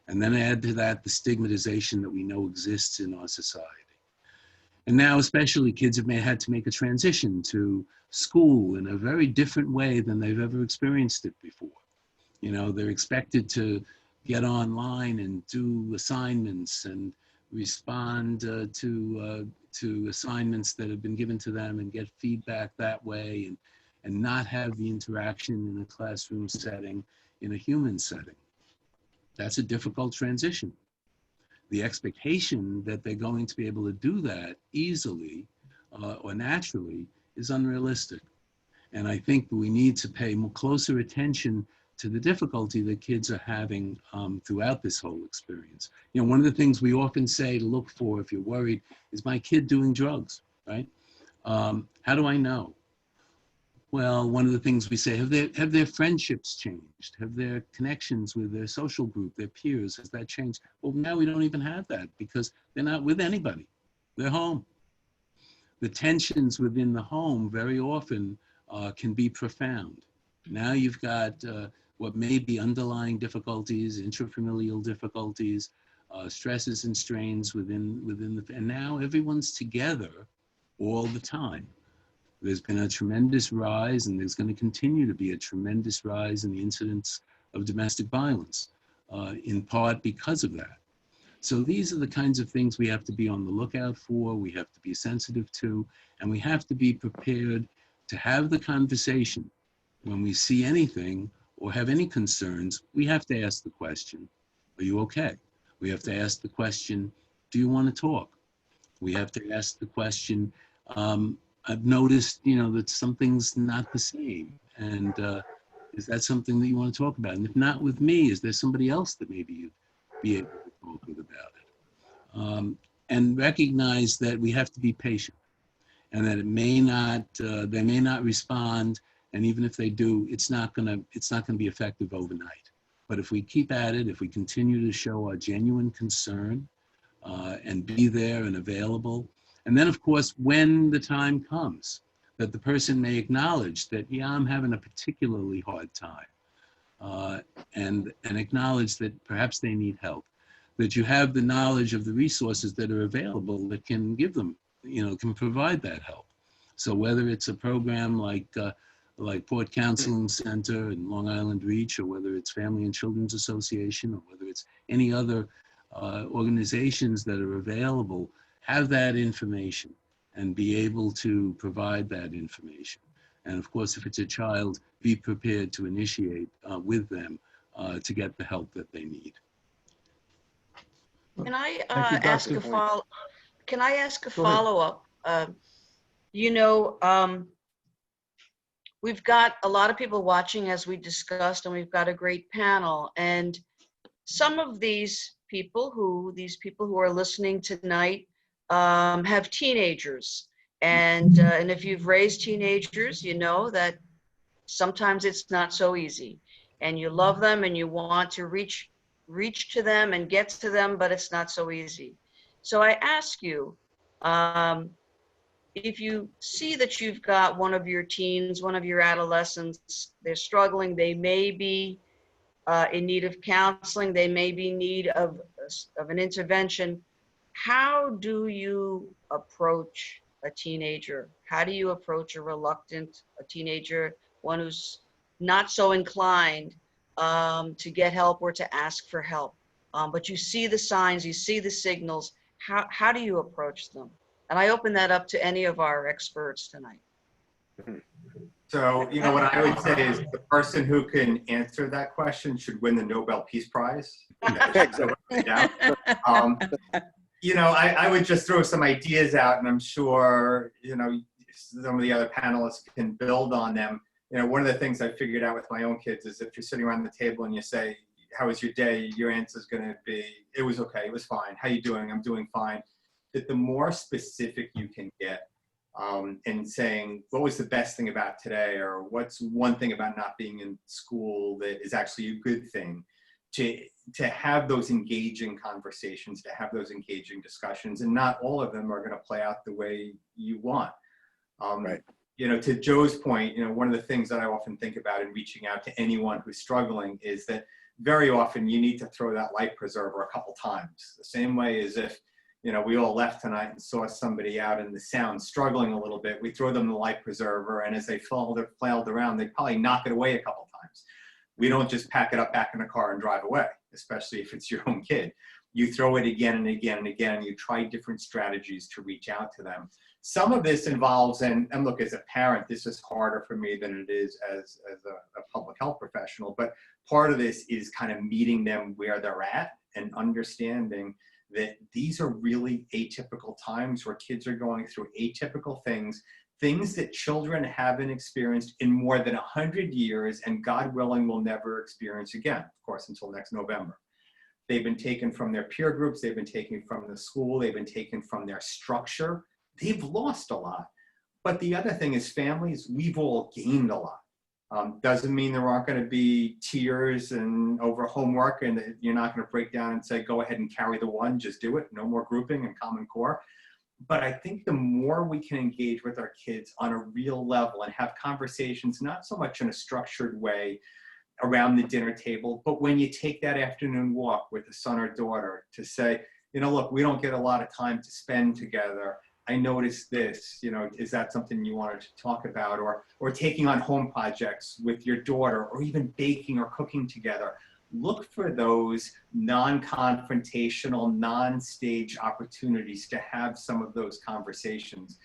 And then add to that the stigmatization that we know exists in our society. And now especially kids have had to make a transition to school in a very different way than they've ever experienced it before. They're expected to get online and do assignments and respond to assignments that have been given to them and get feedback that way, and not have the interaction in a classroom setting, in a human setting. That's a difficult transition. The expectation that they're going to be able to do that easily or naturally is unrealistic. And I think we need to pay closer attention to the difficulty that kids are having throughout this whole experience. One of the things we often say to look for if you're worried is, my kid doing drugs, right? How do I know? Well, one of the things we say, have their friendships changed? Have their connections with their social group, their peers, has that changed? Well, now we don't even have that because they're not with anybody. They're home. The tensions within the home very often can be profound. Now you've got what may be underlying difficulties, intrafamilial difficulties, stresses and strains within the, and now everyone's together all the time. There's been a tremendous rise, and there's going to continue to be a tremendous rise in the incidence of domestic violence, in part because of that. So these are the kinds of things we have to be on the lookout for, we have to be sensitive to, and we have to be prepared to have the conversation. When we see anything or have any concerns, we have to ask the question, are you okay? We have to ask the question, do you want to talk? We have to ask the question, I've noticed, that something's not the same. And is that something that you want to talk about? And if not with me, is there somebody else that maybe you'd be able to talk with about it? And recognize that we have to be patient, and that it may not, they may not respond. And even if they do, it's not gonna be effective overnight. But if we keep at it, if we continue to show our genuine concern, and be there and available, and then of course, when the time comes that the person may acknowledge that, yeah, I'm having a particularly hard time, and acknowledge that perhaps they need help, that you have the knowledge of the resources that are available that can give them, can provide that help. So whether it's a program like Port Counseling Center and Long Island Reach, or whether it's Family and Children's Association, or whether it's any other organizations that are available, have that information and be able to provide that information. And of course, if it's a child, be prepared to initiate with them to get the help that they need. Can I Thank you, ask Dr. a follow? Can I ask a Go ahead. follow-up? We've got a lot of people watching, as we discussed, and we've got a great panel. And some of these people who are listening tonight have teenagers. And if you've raised teenagers, you know that sometimes it's not so easy. And you love them and you want to reach to them and get to them, but it's not so easy. So I ask you, if you see that you've got one of your teens, one of your adolescents, they're struggling, they may be in need of counseling, they may be in need of an intervention, how do you approach a teenager? How do you approach a teenager, one who's not so inclined to get help or to ask for help? But you see the signs, you see the signals. How do you approach them? And I open that up to any of our experts tonight. So, what I would say is the person who can answer that question should win the Nobel Peace Prize. I would just throw some ideas out, and I'm sure, some of the other panelists can build on them. One of the things I figured out with my own kids is if you're sitting around the table and you say, how was your day? Your answer is going to be, it was okay, it was fine. How you doing? I'm doing fine. That the more specific you can get in saying, what was the best thing about today? Or what's one thing about not being in school that is actually a good thing? To have those engaging conversations, to have those engaging discussions, and not all of them are going to play out the way you want. Right. To Joe's point, one of the things that I often think about in reaching out to anyone who's struggling is that very often you need to throw that life preserver a couple times. The same way as if, we all left tonight and saw somebody out in the sound struggling a little bit, we throw them the life preserver, and as they flailed around, they probably knock it away a couple times. We don't just pack it up back in the car and drive away, especially if it's your own kid. You throw it again and again and again, and you try different strategies to reach out to them. Some of this involves, and look, as a parent, this is harder for me than it is as a public health professional, but part of this is kind of meeting them where they're at and understanding that these are really atypical times where kids are going through atypical things that children haven't experienced in more than 100 years, and God willing will never experience again, of course, until next November. They've been taken from their peer groups, they've been taken from the school, they've been taken from their structure. They've lost a lot. But the other thing is families, we've all gained a lot. Doesn't mean there aren't going to be tears and over homework, and that you're not going to break down and say, go ahead and carry the one, just do it, no more grouping and Common Core. But I think the more we can engage with our kids on a real level and have conversations, not so much in a structured way, around the dinner table. But when you take that afternoon walk with a son or daughter to say, you know, look, we don't get a lot of time to spend together. I noticed this, you know, is that something you wanted to talk about? Or taking on home projects with your daughter, or even baking or cooking together. Look for those non-confrontational, non-stage opportunities to have some of those conversations.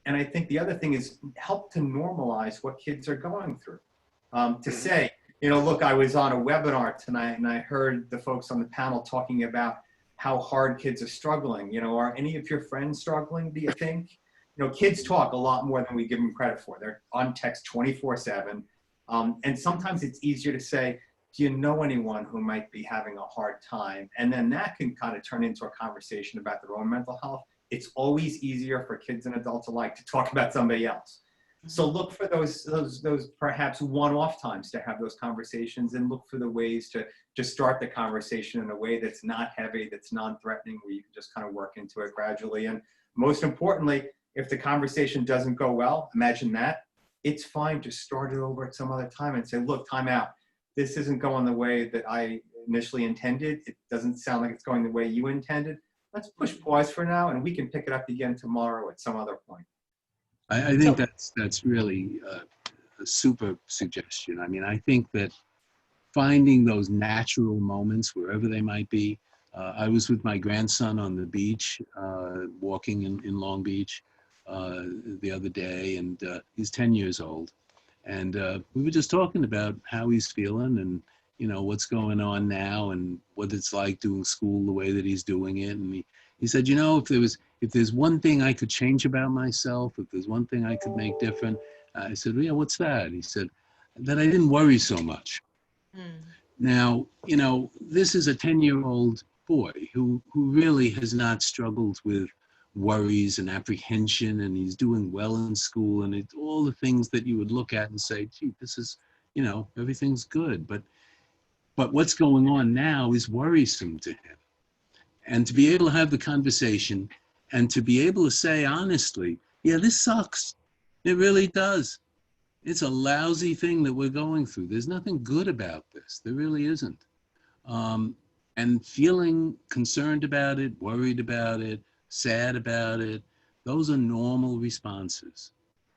And I think the other thing is help to normalize what kids are going through. To say, you know, look, I was on a webinar tonight and I heard the folks on the panel talking about how hard kids are struggling. You know, are any of your friends struggling, do you think? You know, kids talk a lot more than we give them credit for. They're on text 24/7. And sometimes it's easier to say, do you know anyone who might be having a hard time? And then that can kind of turn into a conversation about their own mental health. It's always easier for kids and adults alike to talk about somebody else. So look for those perhaps one-off times to have those conversations, and look for the ways to start the conversation in a way that's not heavy, that's non-threatening, where you can just kind of work into it gradually. And most importantly, if the conversation doesn't go well, imagine that, it's fine to start it over at some other time and say, look, time out. This isn't going the way that I initially intended. It doesn't sound like it's going the way you intended. Let's push pause for now, and we can pick it up again tomorrow at some other point. I think that's really a super suggestion. I mean, I think that finding those natural moments wherever they might be. I was with my grandson on the beach, walking in Long Beach the other day, and he's 10 years old. And we were just talking about how he's feeling and, you know, what's going on now and what it's like doing school the way that he's doing it. And he said, you know, if there's one thing I could change about myself, if there's one thing I could make different, I said, well, yeah, what's that? He said, that I didn't worry so much. Now, you know, this is a 10-year-old boy who really has not struggled with worries and apprehension, and he's doing well in school, and it's all the things that you would look at and say, gee, this is, you know, everything's good. But what's going on now is worrisome to him. And to be able to have the conversation and to be able to say honestly, yeah, this sucks. It really does. It's a lousy thing that we're going through. There's nothing good about this. There really isn't. And feeling concerned about it, worried about it, sad about it, those are normal responses.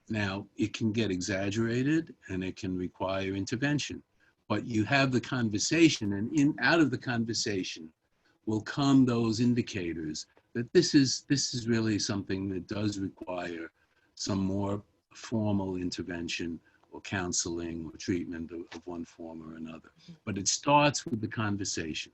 Now, it can get exaggerated and it can require intervention, but you have the conversation, and out of the conversation will come those indicators that this is really something that does require some more formal intervention or counseling or treatment of one form or another. But it starts with the conversation.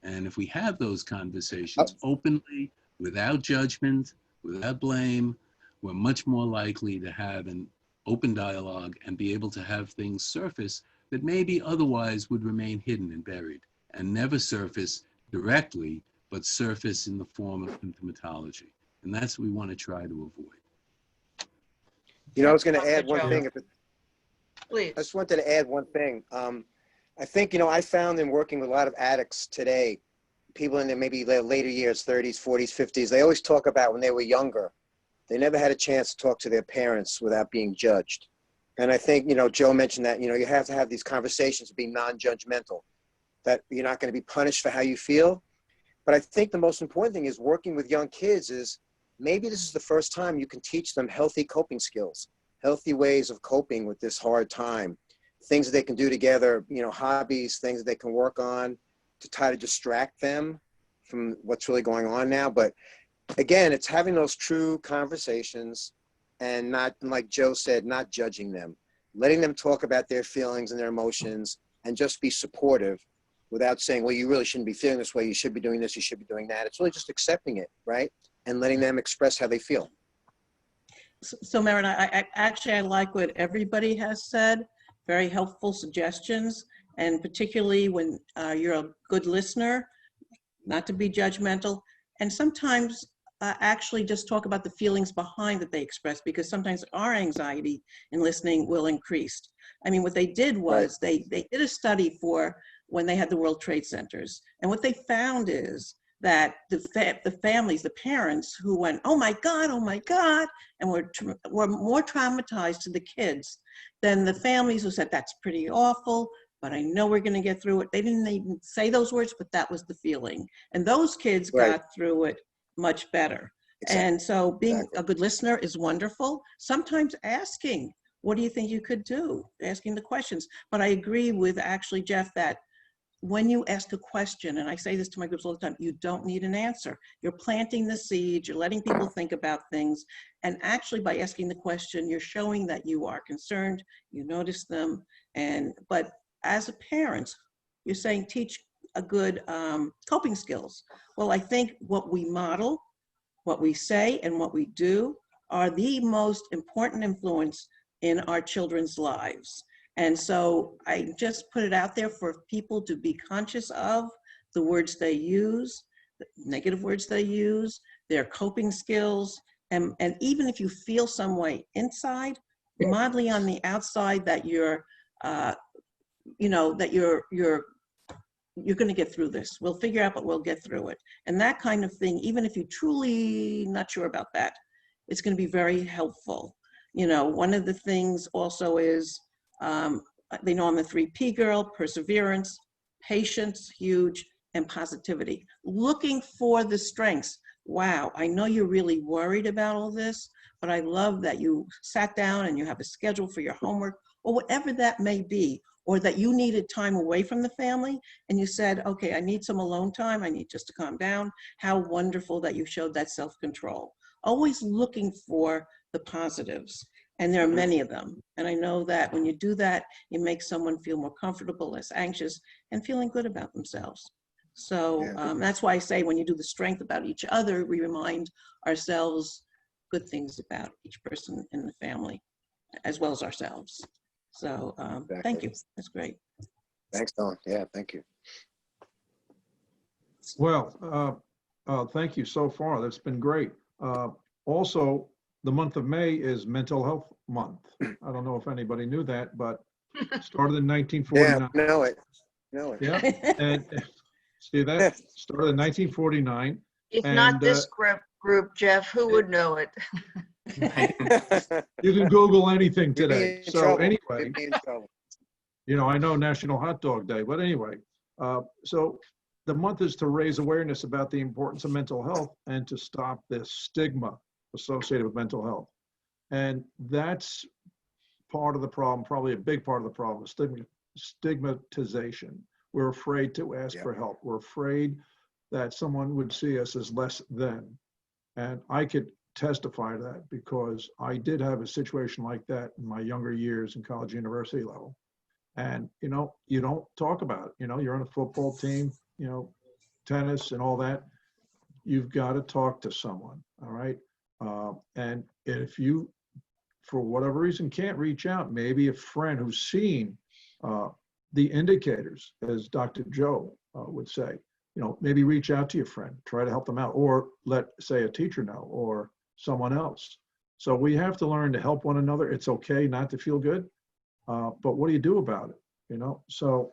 And if we have those conversations openly, without judgment, without blame, we're much more likely to have an open dialogue and be able to have things surface that maybe otherwise would remain hidden and buried and never surface directly, but surface in the form of symptomatology. And that's what we want to try to avoid. You know, I was going to add one thing. Please. I just wanted to add one thing. I think, you know, I found in working with a lot of addicts today, people in their maybe later years, 30s, 40s, 50s, they always talk about when they were younger, they never had a chance to talk to their parents without being judged. And I think, you know, Joe mentioned that, you know, you have to have these conversations, being non-judgmental, that you're not going to be punished for how you feel. But I think the most important thing is working with young kids is maybe this is the first time you can teach them healthy coping skills, healthy ways of coping with this hard time, things that they can do together, you know, hobbies, things that they can work on to try to distract them from what's really going on now. But again, it's having those true conversations and not, like Joe said, not judging them, letting them talk about their feelings and their emotions and just be supportive without saying, well, you really shouldn't be feeling this way. You should be doing this. You should be doing that. It's really just accepting it, right? And letting them express how they feel. So Merritt, I like what everybody has said, very helpful suggestions. And particularly when you're a good listener, not to be judgmental, and sometimes actually just talk about the feelings behind that they express, because sometimes our anxiety in listening will increase. I mean, what they did was they did a study for when they had the World Trade Centers. And what they found is that the families, the parents who went, oh my God, and were more traumatized to the kids than the families who said, that's pretty awful, but I know we're going to get through it. They didn't even say those words, but that was the feeling. And those kids Right. got through it much better. Exactly. And so being Exactly. a good listener is wonderful. Sometimes asking, what do you think you could do? Asking the questions. But I agree with actually, Jeff, that when you ask a question, and I say this to my groups all the time, you don't need an answer. You're planting the seed, you're letting people think about things. And actually by asking the question, you're showing that you are concerned, you notice them. But as a parent, you're saying teach a good coping skills. Well, I think what we model, what we say, and what we do are the most important influence in our children's lives. And so I just put it out there for people to be conscious of the words they use, the negative words they use, their coping skills. And even if you feel some way inside, modeling on the outside that you're, that you're going to get through this. We'll figure out, but we'll get through it. And that kind of thing, even if you're truly not sure about that, it's going to be very helpful. One of the things also is, they know I'm the 3P girl: perseverance, patience, huge, and positivity. Looking for the strengths. Wow, I know you're really worried about all this, but I love that you sat down and you have a schedule for your homework, or whatever that may be, or that you needed time away from the family and you said, okay, I need some alone time, I need just to calm down. How wonderful that you showed that self-control. Always looking for the positives. And there are many of them. And I know that when you do that, you make someone feel more comfortable, less anxious, and feeling good about themselves. So that's why I say when you do the strength about each other, we remind ourselves good things about each person in the family, as well as ourselves. So thank you. That's great. Thanks, Dawn. Yeah, thank you. Well, thank you so far. That's been great. Also, the month of May is Mental Health Month. I don't know if anybody knew that, but started in 1949. Yeah, know it. Yeah, and see that? Started in 1949. If And, not this group, Jeff, who would know it? You can Google anything You'd be today. in So trouble. anyway, You'd be in trouble. I know National Hot Dog Day, but anyway, so the month is to raise awareness about the importance of mental health and to stop this stigma associated with mental health. And that's part of the problem, probably a big part of the problem, stigmatization. We're afraid to ask for help. We're afraid that someone would see us as less than. And I could testify to that because I did have a situation like that in my younger years in college, university level. And, you don't talk about it. You're on a football team, tennis and all that. You've got to talk to someone, all right? And if you, for whatever reason, can't reach out, maybe a friend who's seen the indicators, as Dr. Joe would say, maybe reach out to your friend, try to help them out, or let, say, a teacher know, or someone else. So we have to learn to help one another. It's okay not to feel good, but what do you do about it? So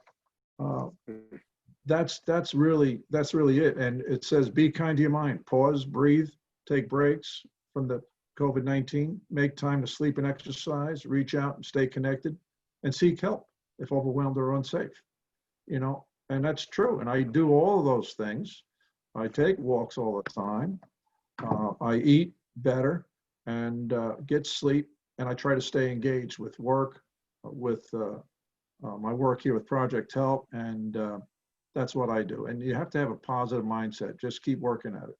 that's really it. And it says, be kind to your mind, pause, breathe, take breaks from the COVID-19, make time to sleep and exercise, reach out and stay connected, and seek help if overwhelmed or unsafe. And that's true. And I do all of those things. I take walks all the time. I eat better and get sleep. And I try to stay engaged with work, with my work here with Project Help. And that's what I do. And you have to have a positive mindset. Just keep working at it.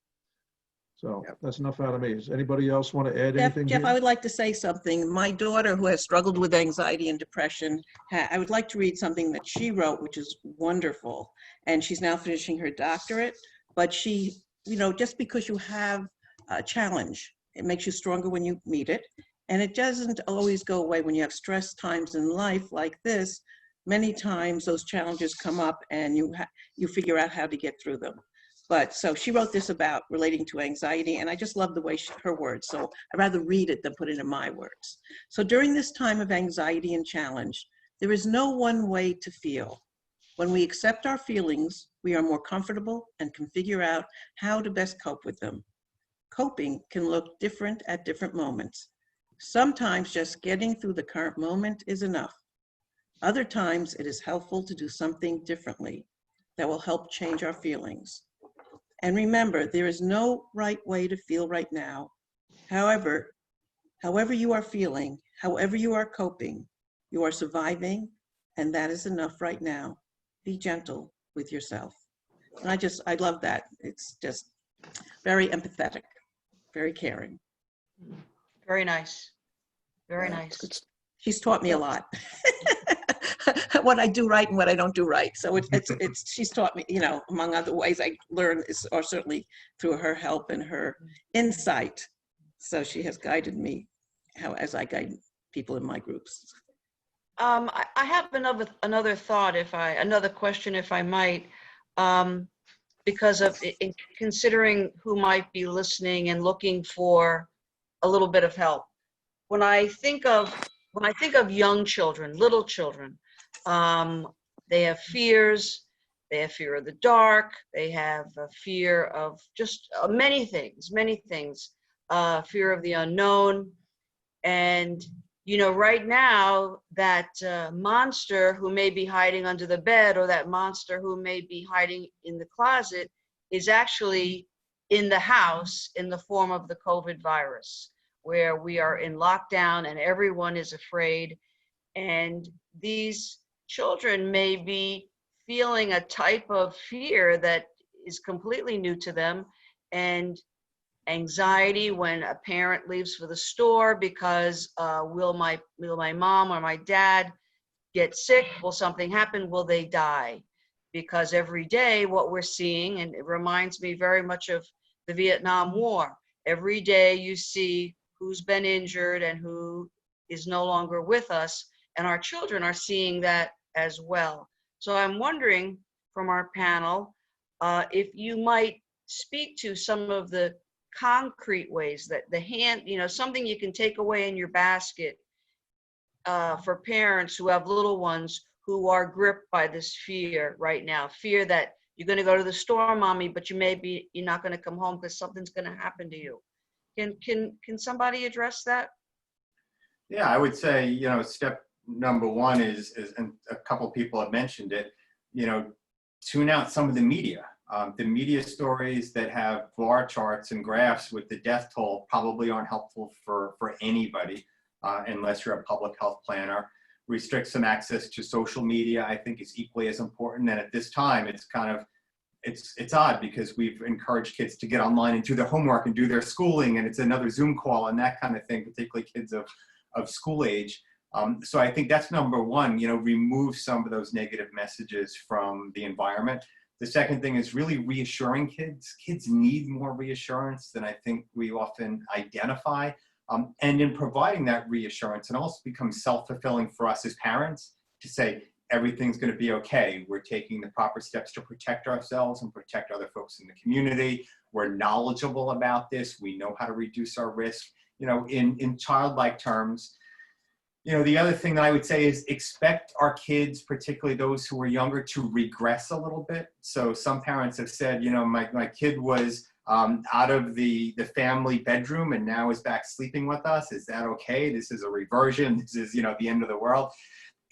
So that's enough out of me. Does anybody else want to add anything? Jeff, here? I would like to say something. My daughter, who has struggled with anxiety and depression, I would like to read something that she wrote, which is wonderful. And she's now finishing her doctorate. But she, just because you have a challenge, it makes you stronger when you meet it. And it doesn't always go away when you have stress times in life like this. Many times those challenges come up and you figure out how to get through them. But so she wrote this about relating to anxiety, and I just love the way her words. So I'd rather read it than put it in my words. So during this time of anxiety and challenge, there is no one way to feel. When we accept our feelings, we are more comfortable and can figure out how to best cope with them. Coping can look different at different moments. Sometimes just getting through the current moment is enough. Other times it is helpful to do something differently that will help change our feelings. And remember, there is no right way to feel right now. However you are feeling, however you are coping, you are surviving, and that is enough right now. Be gentle with yourself. And I love that. It's just very empathetic, very caring. Very nice. Very Yeah, nice. it's- She's taught me a lot. What I do right and what I don't do right. So she's taught me, you know, among other ways I learn or certainly through her help and her insight. So she has guided me as I guide people in my groups. I have another thought, another question, if I might, because of in considering who might be listening and looking for a little bit of help. When I think of young children, little children, they have fears. They have fear of the dark. They have a fear of just many things, fear of the unknown. And, you know, right now, that monster who may be hiding under the bed or that monster who may be hiding in the closet is actually in the house in the form of the COVID virus, where we are in lockdown and everyone is afraid. And these children may be feeling a type of fear that is completely new to them, and anxiety when a parent leaves for the store because will my mom or my dad get sick? Will something happen? Will they die? Because every day what we're seeing, and it reminds me very much of the Vietnam War, every day you see who's been injured and who is no longer with us, and our children are seeing that as well. So I'm wondering from our panel if you might speak to some of the concrete ways that something you can take away in your basket for parents who have little ones who are gripped by this fear right now. Fear that you're going to go to the store, mommy, but you're not going to come home because something's going to happen to you. Can somebody address that? Yeah, I would say, you know, step number one is, and a couple people have mentioned it, you know, tune out some of the media. The media stories that have bar charts and graphs with the death toll probably aren't helpful for anybody unless you're a public health planner. Restrict some access to social media, I think, is equally as important. And at this time, it's kind of, it's odd because we've encouraged kids to get online and do their homework and do their schooling, and it's another Zoom call and that kind of thing, particularly kids of school age. So I think that's number one, you know, remove some of those negative messages from the environment. The second thing is really reassuring kids. Kids need more reassurance than I think we often identify. And in providing that reassurance, it also becomes self-fulfilling for us as parents to say, everything's going to be okay. We're taking the proper steps to protect ourselves and protect other folks in the community. We're knowledgeable about this. We know how to reduce our risk. You know, in childlike terms, you know, the other thing that I would say is expect our kids, particularly those who are younger, to regress a little bit. So some parents have said, you know, my kid was out of the family bedroom and now is back sleeping with us. Is that okay? This is a reversion. This is, you know, the end of the world.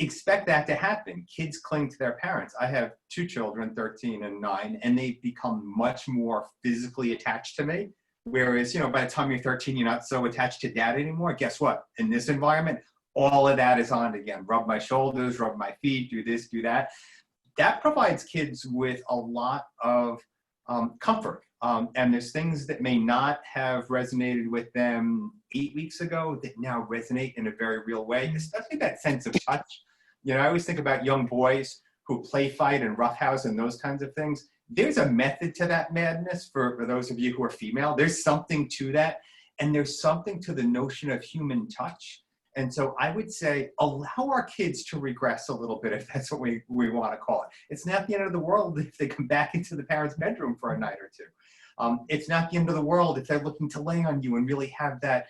Expect that to happen. Kids cling to their parents. I have two children, 13 and 9, and they've become much more physically attached to me. Whereas, you know, by the time you're 13, you're not so attached to dad anymore. Guess what? In this environment, all of that is on again. Rub my shoulders, rub my feet, do this, do that. That provides kids with a lot of comfort. And there's things that may not have resonated with them 8 weeks ago that now resonate in a very real way, especially that sense of touch. You know, I always think about young boys who play fight and roughhouse and those kinds of things. There's a method to that madness for those of you who are female. There's something to that. And there's something to the notion of human touch. And so I would say, allow our kids to regress a little bit, if that's what we want to call it. It's not the end of the world if they come back into the parents' bedroom for a night or two. It's not the end of the world if they're looking to lay on you and really have that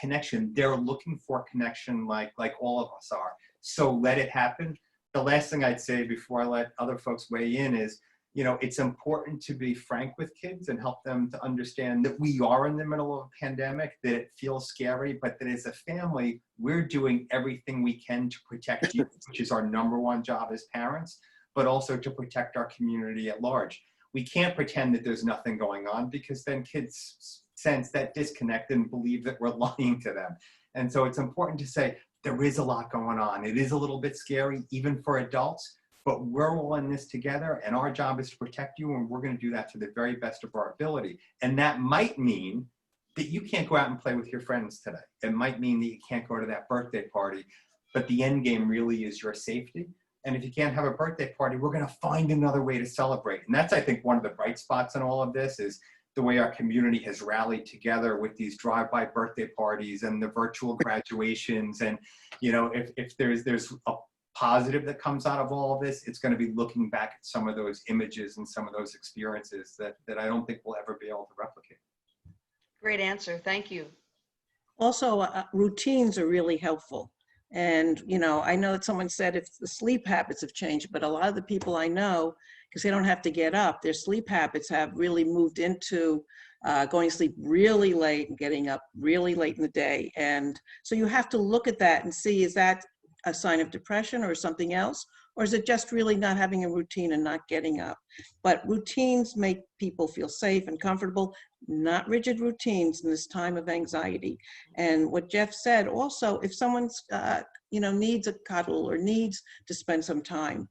connection. They're looking for connection like all of us are. So let it happen. The last thing I'd say before I let other folks weigh in is, you know, it's important to be frank with kids and help them to understand that we are in the middle of a pandemic, that it feels scary, but that as a family, we're doing everything we can to protect you, which is our #1 job as parents, but also to protect our community at large. We can't pretend that there's nothing going on, because then kids sense that disconnect and believe that we're lying to them. And so it's important to say, there is a lot going on. It is a little bit scary, even for adults, but we're all in this together, and our job is to protect you, and we're going to do that to the very best of our ability. And that might mean that you can't go out and play with your friends today. It might mean that you can't go to that birthday party, but the end game really is your safety. And if you can't have a birthday party, we're going to find another way to celebrate. And that's, I think, one of the bright spots in all of this is the way our community has rallied together with these drive-by birthday parties and the virtual graduations. And, you know, if there's a positive that comes out of all of this, it's going to be looking back at some of those images and some of those experiences that I don't think we'll ever be able to replicate. Great answer. Thank you. Also, routines are really helpful. And, you know, I know that someone said if the sleep habits have changed, but a lot of the people I know, because they don't have to get up, their sleep habits have really moved into going to sleep really late and getting up really late in the day. And so you have to look at that and see, is that a sign of depression or something else? Or is it just really not having a routine and not getting up? But routines make people feel safe and comfortable, not rigid routines in this time of anxiety. And what Jeff said also, if someone's, you know, needs a cuddle or needs to spend some time,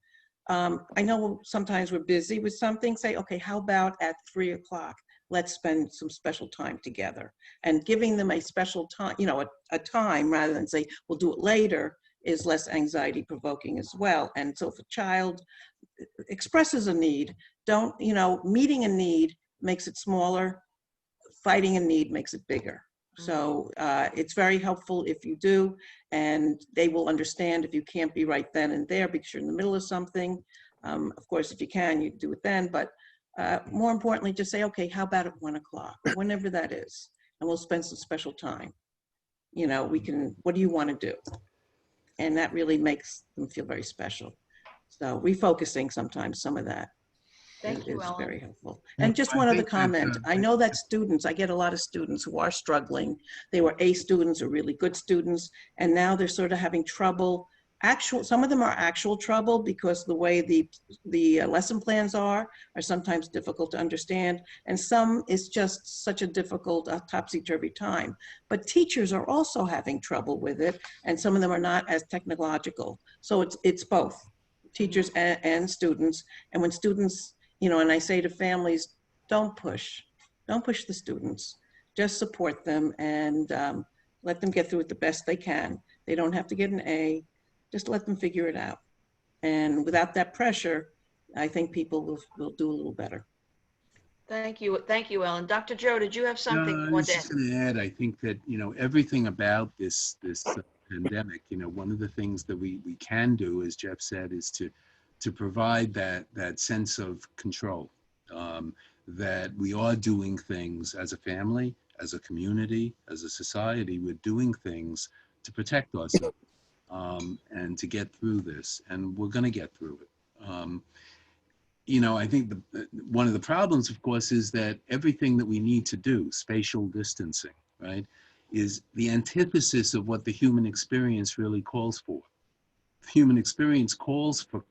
I know sometimes we're busy with something, say, okay, how about at 3 o'clock? Let's spend some special time together. And giving them a special time, you know, a time rather than say, we'll do it later, is less anxiety provoking as well. And so if a child expresses a need, don't, you know, meeting a need makes it smaller, fighting a need makes it bigger. So it's very helpful if you do, and they will understand if you can't be right then and there because you're in the middle of something. Of course, if you can, you do it then, but more importantly, just say, okay, how about at 1 o'clock, whenever that is, and we'll spend some special time. You know, we can, what do you want to do? And that really makes them feel very special. So refocusing sometimes some of that Thank you, is Ellen. very helpful. And just one other comment. I know that students, I get a lot of students who are struggling. They were A students or really good students, and now they're sort of having trouble. Some of them are actual trouble because the way the lesson plans are sometimes difficult to understand, and some is just such a difficult topsy-turvy time. But teachers are also having trouble with it, and some of them are not as technological. So it's both teachers and students. And when students, you know, and I say to families, don't push the students, just support them and let them get through it the best they can. They don't have to get an A. Just let them figure it out. And without that pressure, I think people will do a little better. Thank you. Thank you, Ellen. Dr. Joe, did you have something No, you I was wanted to just going to add, I think that, you know, everything about this pandemic, you know, one of the things that we can do, as Jeff said, is to provide that sense of control, that we are doing things as a family, as a community, as a society. We're doing things to protect ourselves. And to get through this, and we're going to get through it. You know, I think one of the problems, of course, is that everything that we need to do, spatial distancing, right, is the antithesis of what the human experience really calls for. The human experience calls for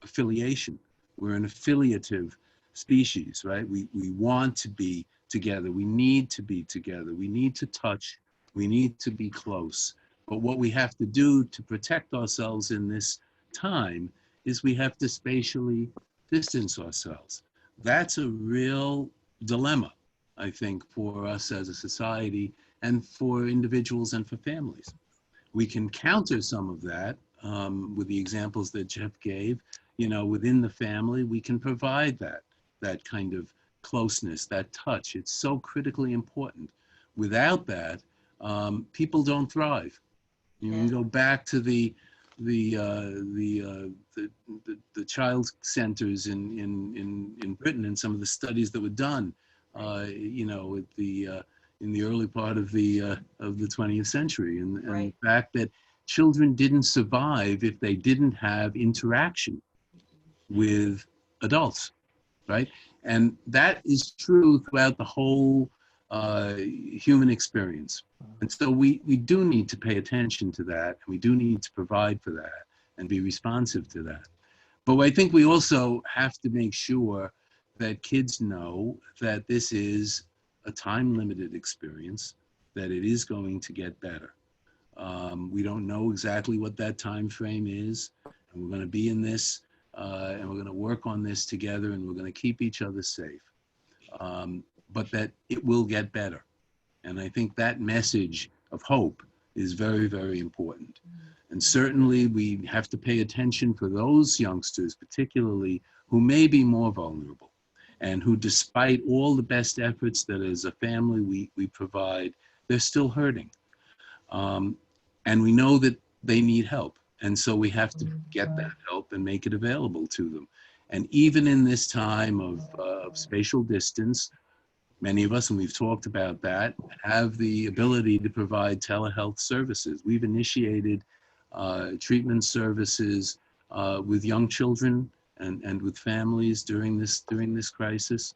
affiliation. We're an affiliative species, right? We want to be together. We need to be together. We need to touch. We need to be close. But what we have to do to protect ourselves in this time is we have to spatially distance ourselves. That's a real dilemma, I think, for us as a society and for individuals and for families. We can counter some of that with the examples that Jeff gave. You know, within the family, we can provide that kind of closeness, that touch. It's so critically important. Without that, people don't thrive. You can go back to the child centers in Britain and some of the studies that were done, you know, in the early part of the 20th century, and the fact that children didn't survive if they didn't have interaction with adults. right? And that is true throughout the whole human experience. And so we do need to pay attention to that, and we do need to provide for that and be responsive to that. But I think we also have to make sure that kids know that this is a time-limited experience, that it is going to get better. We don't know exactly what that time frame is, and we're going to be in this, and we're going to work on this together, and we're going to keep each other safe. But that it will get better. And I think that message of hope is very, very important. And certainly we have to pay attention for those youngsters, particularly who may be more vulnerable and who, despite all the best efforts that as a family we provide, they're still hurting. And we know that they need help. And so we have to get that help and make it available to them. And even in this time of spatial distance, many of us, and we've talked about that, have the ability to provide telehealth services. We've initiated treatment services with young children and with families during this crisis.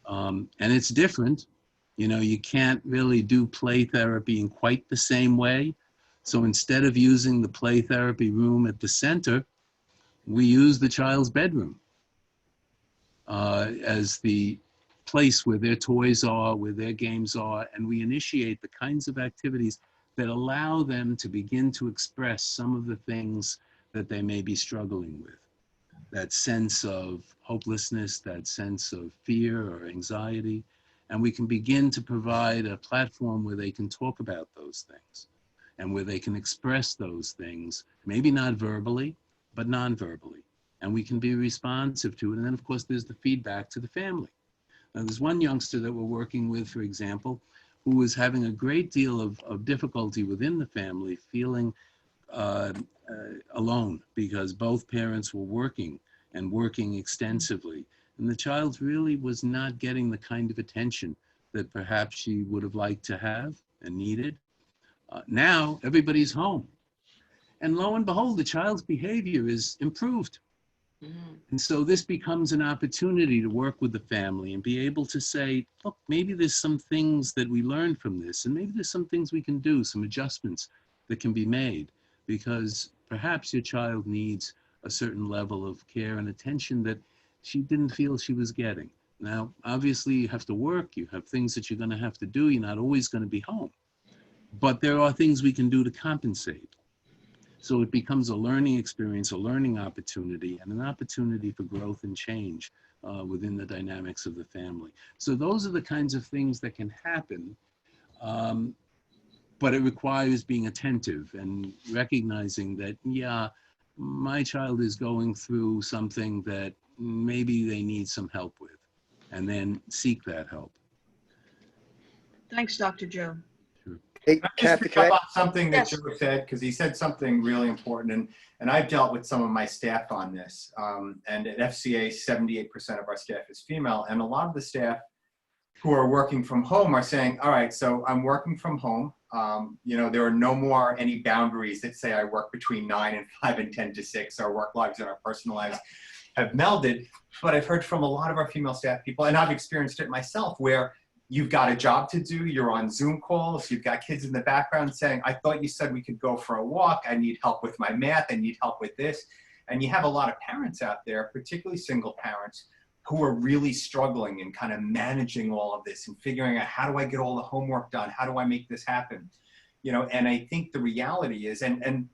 And it's different. You know, you can't really do play therapy in quite the same way. So instead of using the play therapy room at the center, we use the child's bedroom as the place where their toys are, where their games are, and we initiate the kinds of activities that allow them to begin to express some of the things that they may be struggling with. That sense of hopelessness, that sense of fear or anxiety, and we can begin to provide a platform where they can talk about those things and where they can express those things, maybe not verbally, but non-verbally, and we can be responsive to it. And then of course there's the feedback to the family. Now, there's one youngster that we're working with, for example, who was having a great deal of difficulty within the family, feeling alone because both parents were working and working extensively. And the child really was not getting the kind of attention that perhaps she would have liked to have and needed. Now, everybody's home. And lo and behold, the child's behavior is improved. And so this becomes an opportunity to work with the family and be able to say, look, maybe there's some things that we learned from this, and maybe there's some things we can do, some adjustments that can be made, because perhaps your child needs a certain level of care and attention that she didn't feel she was getting. Now, obviously, you have to work, you have things that you're going to have to do, you're not always going to be home. But there are things we can do to compensate. So it becomes a learning experience, a learning opportunity, and an opportunity for growth and change within the dynamics of the family. So those are the kinds of things that can happen, but it requires being attentive and recognizing that, yeah, my child is going through something that maybe they need some help with, and then seek that help. Thanks, Dr. Joe. Hey, Just Kathy, pick can up I? on something that Yes. Joe said, because he said something really important, and I've dealt with some of my staff on this. And at FCA, 78% of our staff is female, and a lot of the staff who are working from home are saying, all right, so I'm working from home. You know, there are no more any boundaries that say I work between 9 and 5 and 10 to 6. Our work lives and our personal lives have melded. But I've heard from a lot of our female staff people, and I've experienced it myself, where you've got a job to do, you're on Zoom calls, you've got kids in the background saying, I thought you said we could go for a walk, I need help with my math, I need help with this. And you have a lot of parents out there, particularly single parents, who are really struggling and kind of managing all of this and figuring out, how do I get all the homework done? How do I make this happen? You know, and I think the reality is, and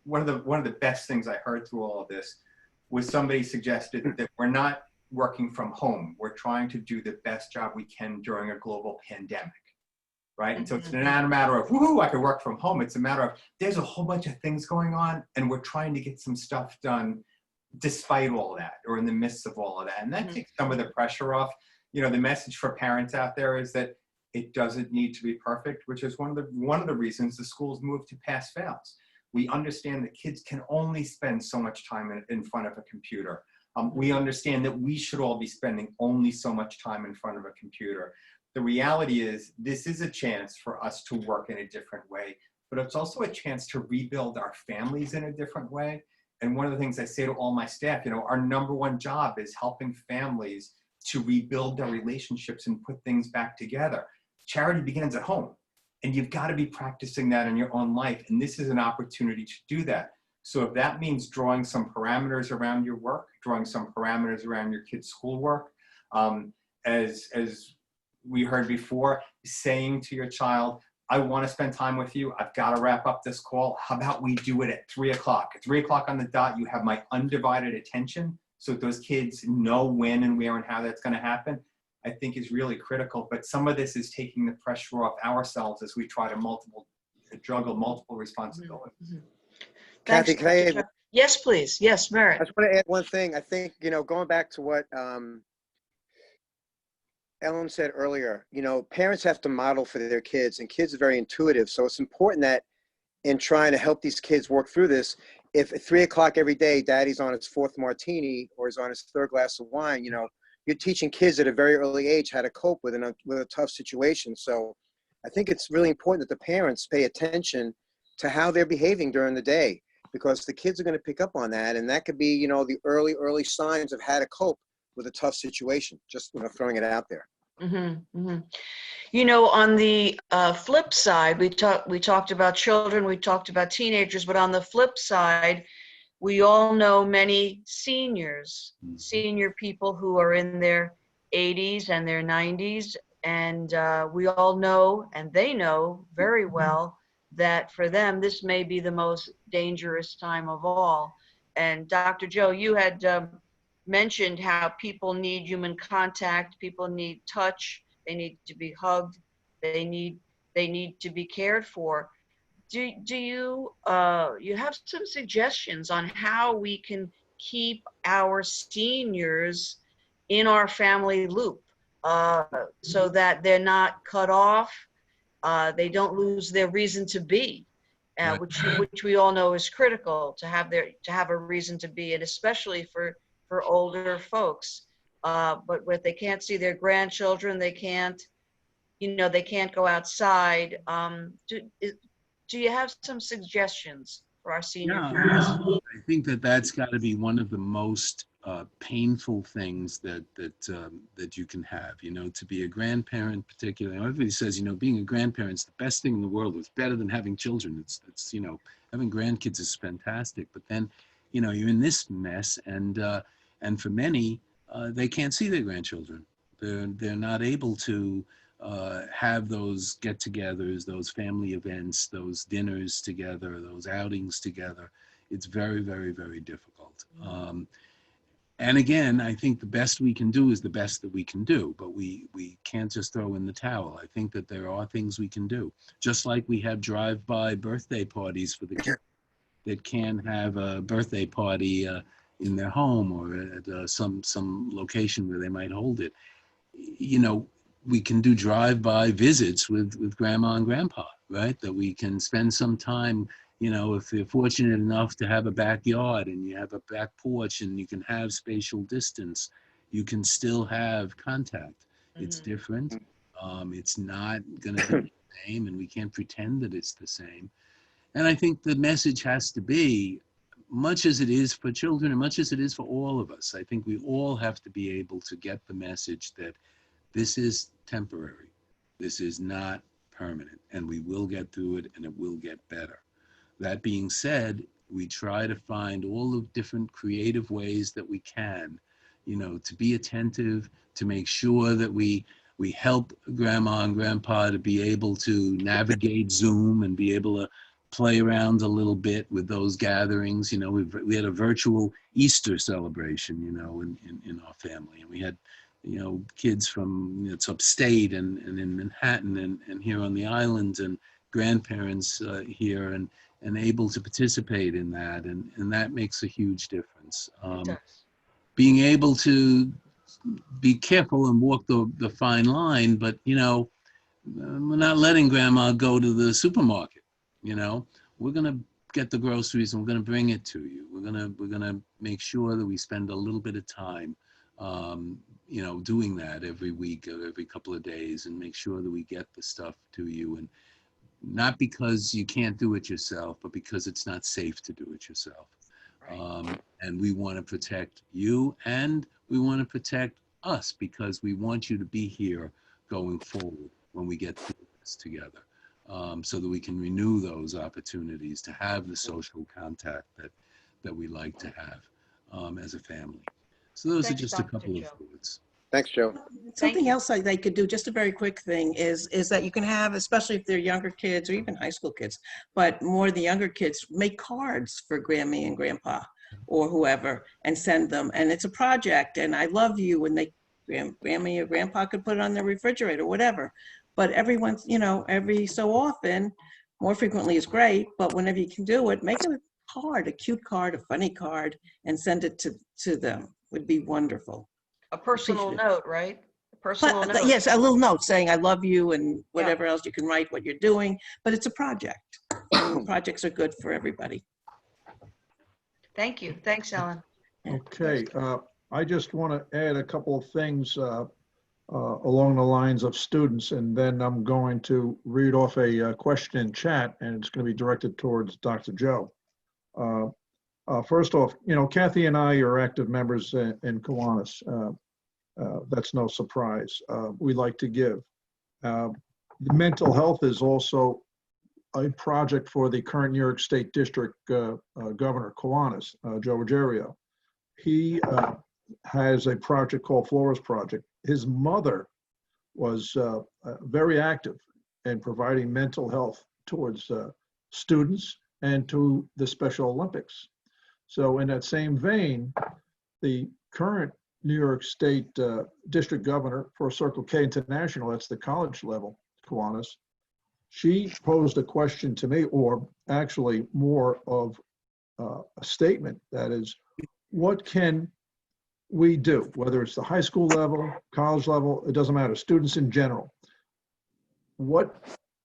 one of the best things I heard through all of this was somebody suggested that we're not working from home. We're trying to do the best job we can during a global pandemic, right? And so it's not a matter of, woohoo, I could work from home. It's a matter of, there's a whole bunch of things going on, and we're trying to get some stuff done despite all that, or in the midst of all of that. And that takes some of the pressure off. You know, the message for parents out there is that it doesn't need to be perfect, which is one of the reasons the schools moved to pass fails. We understand that kids can only spend so much time in front of a computer. We understand that we should all be spending only so much time in front of a computer. The reality is, this is a chance for us to work in a different way, but it's also a chance to rebuild our families in a different way. And one of the things I say to all my staff, you know, our number one job is helping families to rebuild their relationships and put things back together. Charity begins at home, and you've got to be practicing that in your own life. And this is an opportunity to do that. So if that means drawing some parameters around your work, drawing some parameters around your kids' schoolwork, as we heard before, saying to your child, I want to spend time with you. I've got to wrap up this call. How about we do it at 3 o'clock? At 3 o'clock on the dot, you have my undivided attention. So those kids know when and where and how that's going to happen, I think is really critical. But some of this is taking the pressure off ourselves as we try to juggle multiple responsibilities. Mm-hmm. Kathy, can I add? Yes, please. Yes, Merritt. I just want to add one thing. I think, going back to what Ellen said earlier, parents have to model for their kids, and kids are very intuitive. So it's important that in trying to help these kids work through this, if at 3 o'clock every day, daddy's on his 4th martini or is on his 3rd glass of wine, you're teaching kids at a very early age how to cope with a tough situation. So I think it's really important that the parents pay attention to how they're behaving during the day, because the kids are going to pick up on that. And that could be, the early signs of how to cope with a tough situation, just throwing it out there. Mm-hmm, mm-hmm. On the flip side, we talked about children, we talked about teenagers, but on the flip side, we all know many seniors, senior people who are in their 80s and their 90s, and we all know, and they know very well, that for them, this may be the most dangerous time of all. And Dr. Joe, you had mentioned how people need human contact, people need touch, they need to be hugged, they need to be cared for. Do you have some suggestions on how we can keep our seniors in our family loop so that they're not cut off, they don't lose their reason to be, which we all know is critical to have a reason to be, and especially for older folks. But if they can't see their grandchildren, they can't go outside. Do you have some suggestions for our senior friends? I think that's got to be one of the most painful things that you can have. To be a grandparent, particularly. Everybody says, being a grandparent's the best thing in the world. It's better than having children. It's having grandkids is fantastic. But then, you're in this mess, and for many, they can't see their grandchildren. They're not able to have those get-togethers, those family events, those dinners together, those outings together. It's very, very, very difficult. And again, I think the best we can do is the best that we can do, but we can't just throw in the towel. I think that there are things we can do. Just like we have drive-by birthday parties for the kids that can have a birthday party in their home or at some location where they might hold it. We can do drive-by visits with grandma and grandpa, right? That we can spend some time, if you're fortunate enough to have a backyard and you have a back porch and you can have spatial distance, you can still have contact. Mm-hmm. It's different. It's not going to be the same, and we can't pretend that it's the same. And I think the message has to be, much as it is for children and much as it is for all of us, I think we all have to be able to get the message that this is temporary. This is not permanent, and we will get through it, and it will get better. That being said, we try to find all the different creative ways that we can, to be attentive, to make sure that we help grandma and grandpa to be able to navigate Zoom and be able to play around a little bit with those gatherings. We had a virtual Easter celebration, in our family, and we had kids from it's upstate and in Manhattan and here on the island, and grandparents here and able to participate in that, and that makes a huge difference. Being able to be careful and walk the fine line, but we're not letting grandma go to the supermarket. We're gonna get the groceries and we're gonna bring it to you. We're gonna make sure that we spend a little bit of time doing that every week or every couple of days, and make sure that we get the stuff to you, and not because you can't do it yourself, but because it's not safe to do it yourself. Right. And we want to protect you, and we want to protect us, because we want you to be here going forward when we get through this together, so that we can renew those opportunities to have the social contact that we like to have as a family. So those Thanks, are just a Dr. couple of Joe. thoughts. Thanks, Joe. Something you. else like they could do, just a very quick thing, is that you can have, especially if they're younger kids or even high school kids, but more the younger kids, make cards for Grammy and Grandpa or whoever and send them. And it's a project, and I love you, and Grammy or Grandpa could put it on their refrigerator, whatever. But everyone's, every so often, more frequently is great, but whenever you can do it, make a card, a cute card, a funny card, and send it to them. Would be wonderful. A personal Appreciate it. note, right? A personal note. Yes, a little note saying I love you and whatever else you can write what you're doing, but it's a project. And projects are good for everybody. Thank you. Thanks, Ellen. Okay, I just want to add a couple of things along the lines of students, and then I'm going to read off a question in chat, and it's going to be directed towards Dr. Joe. First off, Kathy and I are active members in Kiwanis. That's no surprise. We like to give. Mental health is also a project for the current New York State District Governor, Kiwanis, Joe Ruggiero. He has a project called Flores Project. His mother was very active in providing mental health towards students and to the Special Olympics. So in that same vein, the current New York State District Governor for Circle K International, that's the college level, Kiwanis, she posed a question to me, or actually more of a statement, that is, what can we do, whether it's the high school level, college level, it doesn't matter, students in general. What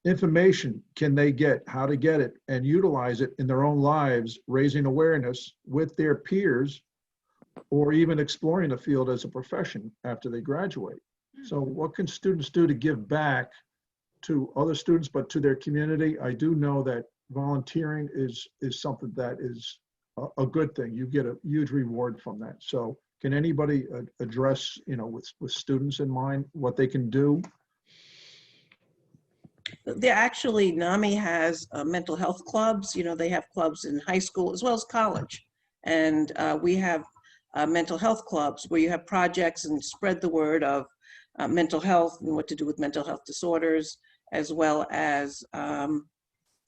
information can they get, how to get it, and utilize it in their own lives, raising awareness with their peers, or even exploring the field as a profession after they graduate? So what can students do to give back to other students, but to their community? I do know that volunteering is something that is a good thing. You get a huge reward from that. So can anybody address, with students in mind, what they can do? NAMI has mental health clubs. They have clubs in high school as well as college. And we have mental health clubs where you have projects and spread the word of mental health and what to do with mental health disorders, as well as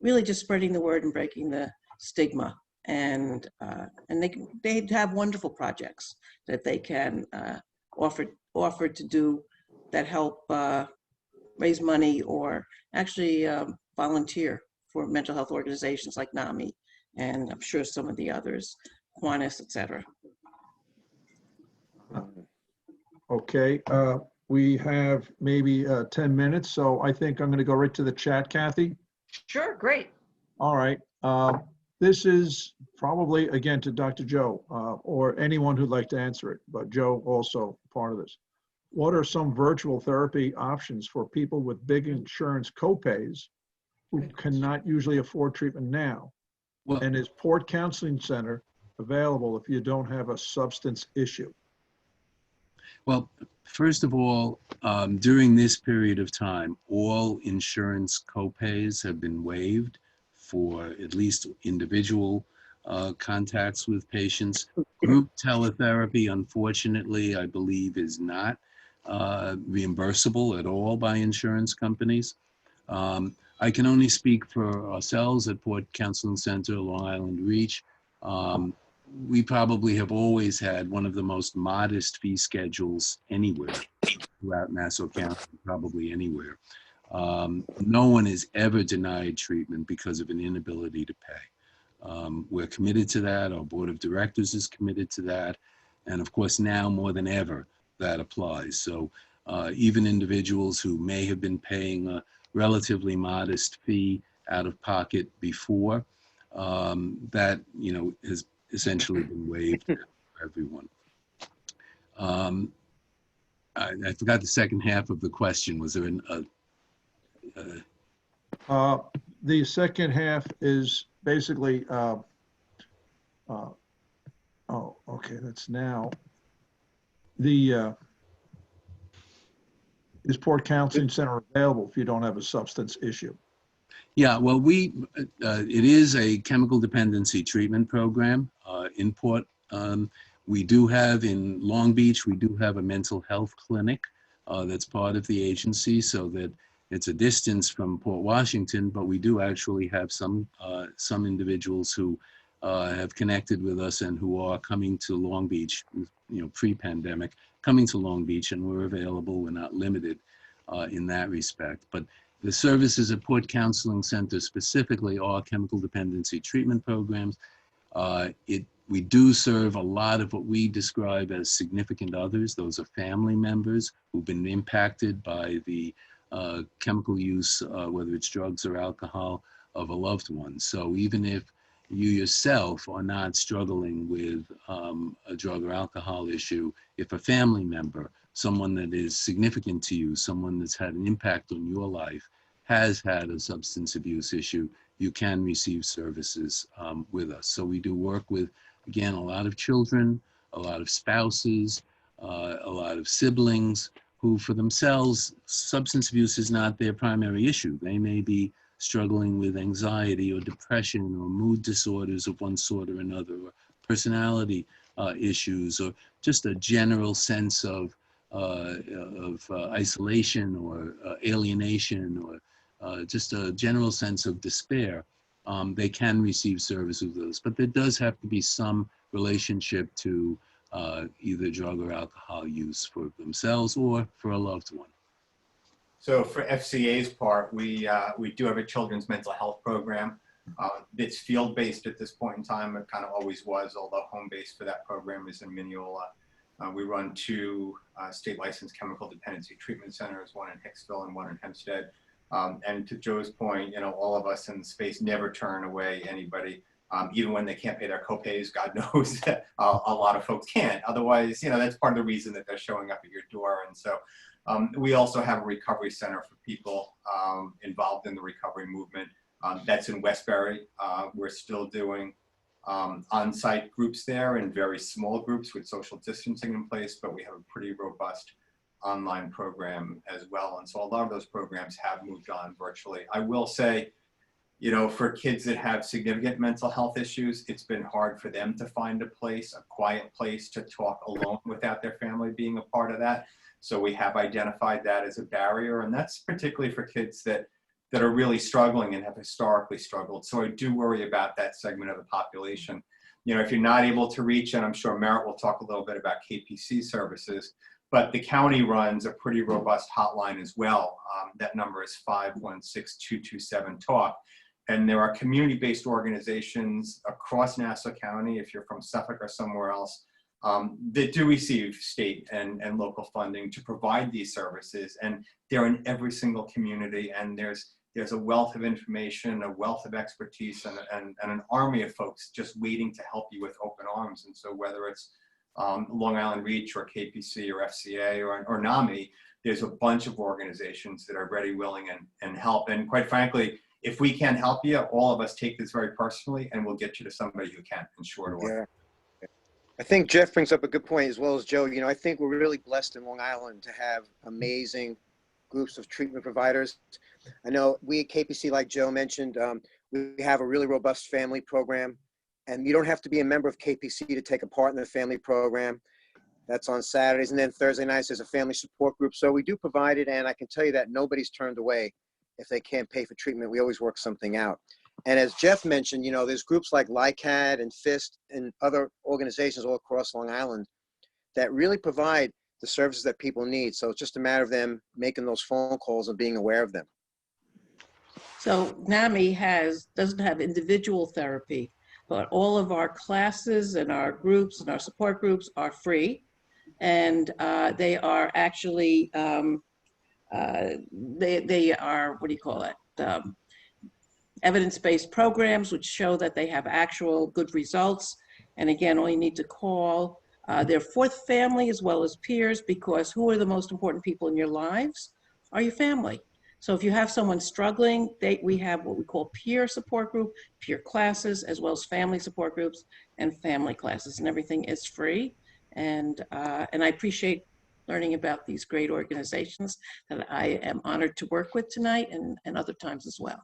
really just spreading the word and breaking the stigma. And they have wonderful projects that they can offer to do that help raise money or actually volunteer for mental health organizations like NAMI, and I'm sure some of the others, Kiwanis, et cetera. Okay, we have maybe 10 minutes, so I think I'm going to go right to the chat, Kathy. Sure, great. All right. This is probably, again, to Dr. Joe, or anyone who'd like to answer it, but Joe also part of this. What are some virtual therapy options for people with big insurance copays who cannot usually afford treatment now? Well, And is Port Counseling Center available if you don't have a substance issue? Well, first of all, during this period of time, all insurance copays have been waived for at least individual contacts with patients. Group teletherapy, unfortunately, I believe is not reimbursable at all by insurance companies. I can only speak for ourselves at Port Counseling Center, Long Island Reach. We probably have always had one of the most modest fee schedules anywhere throughout Nassau County, probably anywhere. No one is ever denied treatment because of an inability to pay. We're committed to that. Our board of directors is committed to that. And of course, now more than ever, that applies. So even individuals who may have been paying a relatively modest fee out of pocket before, that has essentially been waived for everyone. I forgot the second half of the question. Was there The second half is basically, oh, okay, that's now. The Is Port Counseling Center available if you don't have a substance issue? Yeah, well, it is a chemical dependency treatment program in Port. We do have in Long Beach, we do have a mental health clinic that's part of the agency, so that it's a distance from Port Washington, but we do actually have some individuals who have connected with us and who are coming to Long Beach, pre-pandemic, coming to Long Beach, and we're available. We're not limited in that respect. But the services at Port Counseling Center specifically are chemical dependency treatment programs. We do serve a lot of what we describe as significant others. Those are family members who've been impacted by the chemical use, whether it's drugs or alcohol, of a loved one. So even if you yourself are not struggling with a drug or alcohol issue, if a family member, someone that is significant to you, someone that's had an impact on your life, has had a substance abuse issue, you can receive services with us. So we do work with, again, a lot of children, a lot of spouses, a lot of siblings who for themselves, substance abuse is not their primary issue. They may be struggling with anxiety or depression or mood disorders of one sort or another, or personality issues, or just a general sense of isolation or alienation, or just a general sense of despair. They can receive service with those, but there does have to be some relationship to either drug or alcohol use for themselves or for a loved one. So for FCA's part, we do have a children's mental health program. It's field-based at this point in time. It kind of always was, although home-based for that program is in Mineola. We run 2 state licensed chemical dependency treatment centers, one in Hicksville and one in Hempstead. And to Joe's point, all of us in the space never turn away anybody, even when they can't pay their copays. God knows that a lot of folks can't. Otherwise, that's part of the reason that they're showing up at your door. And so we also have a recovery center for people involved in the recovery movement. That's in Westbury. We're still doing on-site groups there in very small groups with social distancing in place, but we have a pretty robust online program as well. And so a lot of those programs have moved on virtually. I will say, for kids that have significant mental health issues, it's been hard for them to find a quiet place to talk alone without their family being a part of that. So we have identified that as a barrier, and that's particularly for kids that are really struggling and have historically struggled. So I do worry about that segment of the population. If you're not able to reach, and I'm sure Merritt will talk a little bit about KPC services, but the county runs a pretty robust hotline as well. That number is 516-227-TALK. And there are community-based organizations across Nassau County, if you're from Suffolk or somewhere else, that do receive state and local funding to provide these services. And they're in every single community. And there's a wealth of information, a wealth of expertise, and an army of folks just waiting to help you with open arms. And so whether it's Long Island Reach or KPC or FCA or NAMI, there's a bunch of organizations that are ready, willing, and help. And quite frankly, if we can help you, all of us take this very personally, and we'll get you to somebody who can in short order. Yeah. I think Jeff brings up a good point, as well as Joe. I think we're really blessed in Long Island to have amazing groups of treatment providers. I know we at KPC, like Joe mentioned, we have a really robust family program, and you don't have to be a member of KPC to take a part in the family program. That's on Saturdays, and then Thursday nights there's a family support group. So we do provide it, and I can tell you that nobody's turned away if they can't pay for treatment. We always work something out. And as Jeff mentioned, there's groups like LICAD and FIST and other organizations all across Long Island that really provide the services that people need. So it's just a matter of them making those phone calls and being aware of them. So NAMI doesn't have individual therapy, but all of our classes and our groups and our support groups are free. And they are actually, they are, evidence-based programs which show that they have actual good results. And again, all you need to call their fourth family as well as peers, because who are the most important people in your lives? Are your family. So if you have someone struggling, we have what we call peer support group, peer classes, as well as family support groups and family classes, and everything is free. And I appreciate learning about these great organizations that I am honored to work with tonight and other times as well.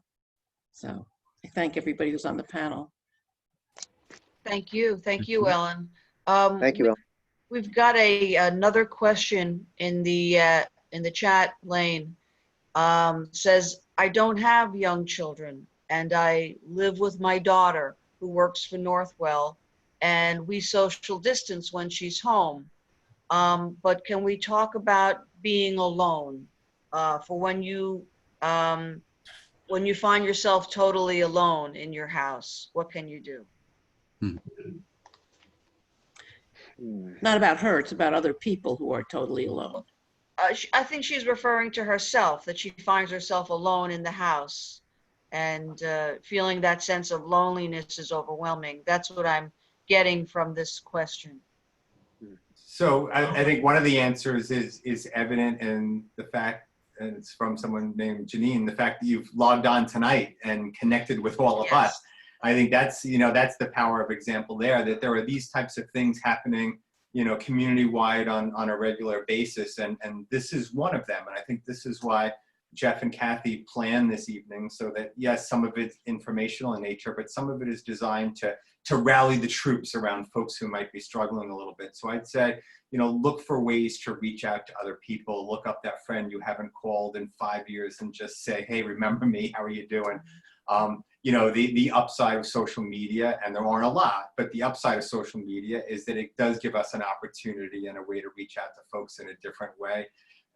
So I thank everybody who's on the panel. Thank you, Ellen. Thank you, Ellen. We've got another question in the chat lane. Says, I don't have young children and I live with my daughter who works for Northwell, and we social distance when she's home. But can we talk about being alone for when you find yourself totally alone in your house? What can you do? Not about her, it's about other people who are totally alone. I think she's referring to herself, that she finds herself alone in the house and feeling that sense of loneliness is overwhelming. That's what I'm getting from this question. So I think one of the answers is evident in the fact, and it's from someone named Janine, the fact that you've logged on tonight and connected with all of us. I think that's, that's the power of example there, that there are these types of things happening, community-wide on a regular basis. And this is one of them. And I think this is why Jeff and Kathy planned this evening, so that, yes, some of it's informational in nature, but some of it is designed to rally the troops around folks who might be struggling a little bit. So I'd say, look for ways to reach out to other people. Look up that friend you haven't called in 5 years and just say, hey, remember me? How are you doing? The upside of social media, and there aren't a lot, but the upside of social media is that it does give us an opportunity and a way to reach out to folks in a different way.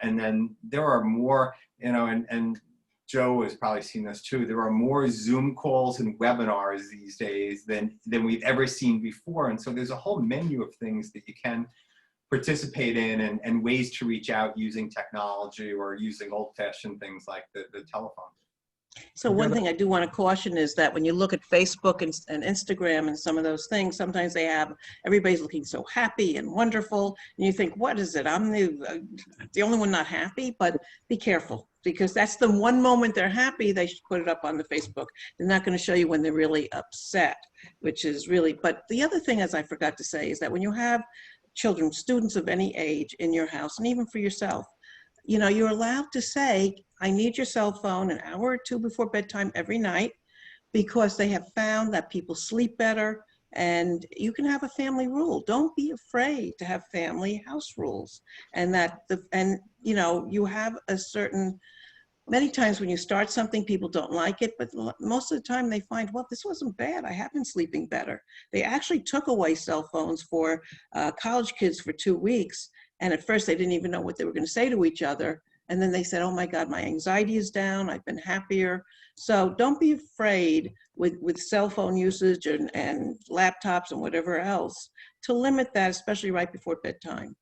And then there are more, and Joe has probably seen this too, there are more Zoom calls and webinars these days than we've ever seen before. And so there's a whole menu of things that you can participate in and ways to reach out using technology or using old-fashioned things like the telephone. So one thing I do want to caution is that when you look at Facebook and Instagram and some of those things, sometimes everybody's looking so happy and wonderful, and you think, what is it? I'm the only one not happy. But be careful, because that's the one moment they're happy, they should put it up on the Facebook. They're not going to show you when they're really upset, which is really, but the other thing, as I forgot to say, is that when you have children, students of any age in your house, and even for yourself, you're allowed to say, I need your cell phone an hour or two before bedtime every night, because they have found that people sleep better, and you can have a family rule. Don't be afraid to have family house rules. And you have a certain, many times when you start something, people don't like it, but most of the time they find, well, this wasn't bad. I have been sleeping better. They actually took away cell phones for college kids for 2 weeks. And at first they didn't even know what they were going to say to each other. And then they said, oh my God, my anxiety is down. I've been happier. So don't be afraid with cell phone usage and laptops and whatever else to limit that, especially right before bedtime.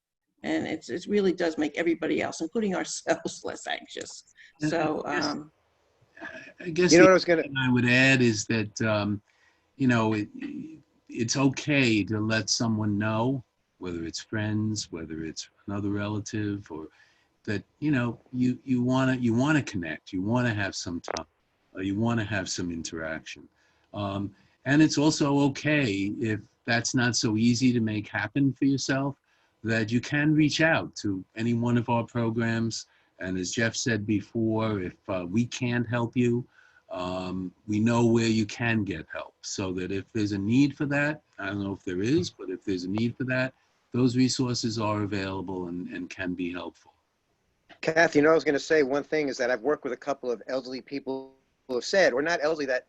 And it really does make everybody else, including ourselves, less anxious. So I guess what I was going to, I would add is that, it's okay to let someone know, whether it's friends, whether it's another relative, or that, you want to connect, you want to have some time, you want to have some interaction. And it's also okay if that's not so easy to make happen for yourself, that you can reach out to any one of our programs. And as Jeff said before, if we can't help you, we know where you can get help. So that if there's a need for that, I don't know if there is, but if there's a need for that, those resources are available and can be helpful. Kathy, I was going to say one thing is that I've worked with a couple of elderly people who have said, or not elderly, that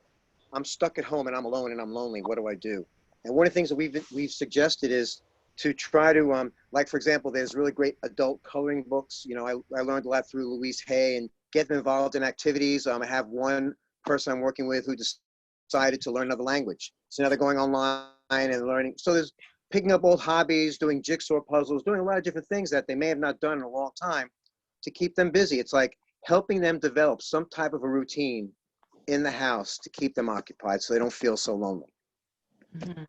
I'm stuck at home and I'm alone and I'm lonely. What do I do? And one of the things that we've suggested is to try to, like, for example, there's really great adult coloring books. I learned a lot through Louise Hay, and get them involved in activities. I have one person I'm working with who decided to learn another language. So now they're going online and learning. So there's picking up old hobbies, doing jigsaw puzzles, doing a lot of different things that they may have not done in a long time to keep them busy. It's like helping them develop some type of a routine in the house to keep them occupied so they don't feel so lonely. Mm-hmm.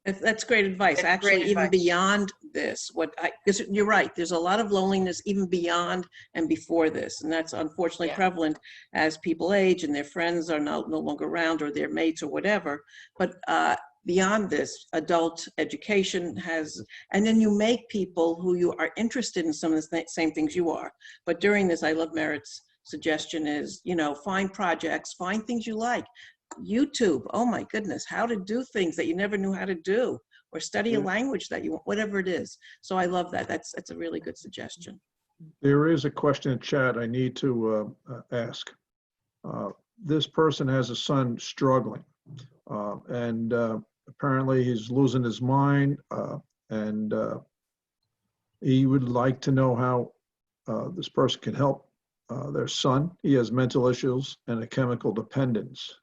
That's great advice. That's Actually, great even advice. Beyond this, because you're right, there's a lot of loneliness even beyond and before this. And that's unfortunately prevalent as people age and their friends are no longer around, or their mates or whatever. But beyond this, adult education has, and then you make people who you are interested in some of the same things you are. But during this, I love Merritt's suggestion is, you know, find projects, find things you like. YouTube, oh my goodness, how to do things that you never knew how to do, or study a language that you want, whatever it is. So I love that. That's a really good suggestion. There is a question in chat I need to ask. This person has a son struggling, and apparently he's losing his mind, and he would like to know how this person can help their son. He has mental issues and a chemical dependence.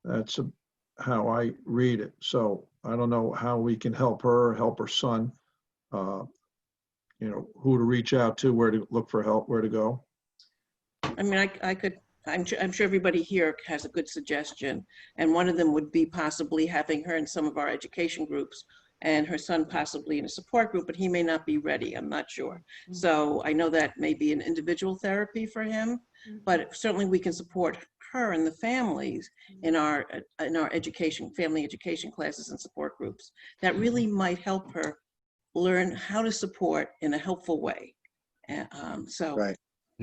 That's how I read it. So I don't know how we can help her son, you know, who to reach out to, where to look for help, where to go. I mean, I'm sure everybody here has a good suggestion. And one of them would be possibly having her in some of our education groups and her son possibly in a support group, but he may not be ready. I'm not sure. So I know that may be an individual therapy for him, but certainly we can support her and the families in our education, family education classes and support groups that really might help her learn how to support in a helpful way. So Right.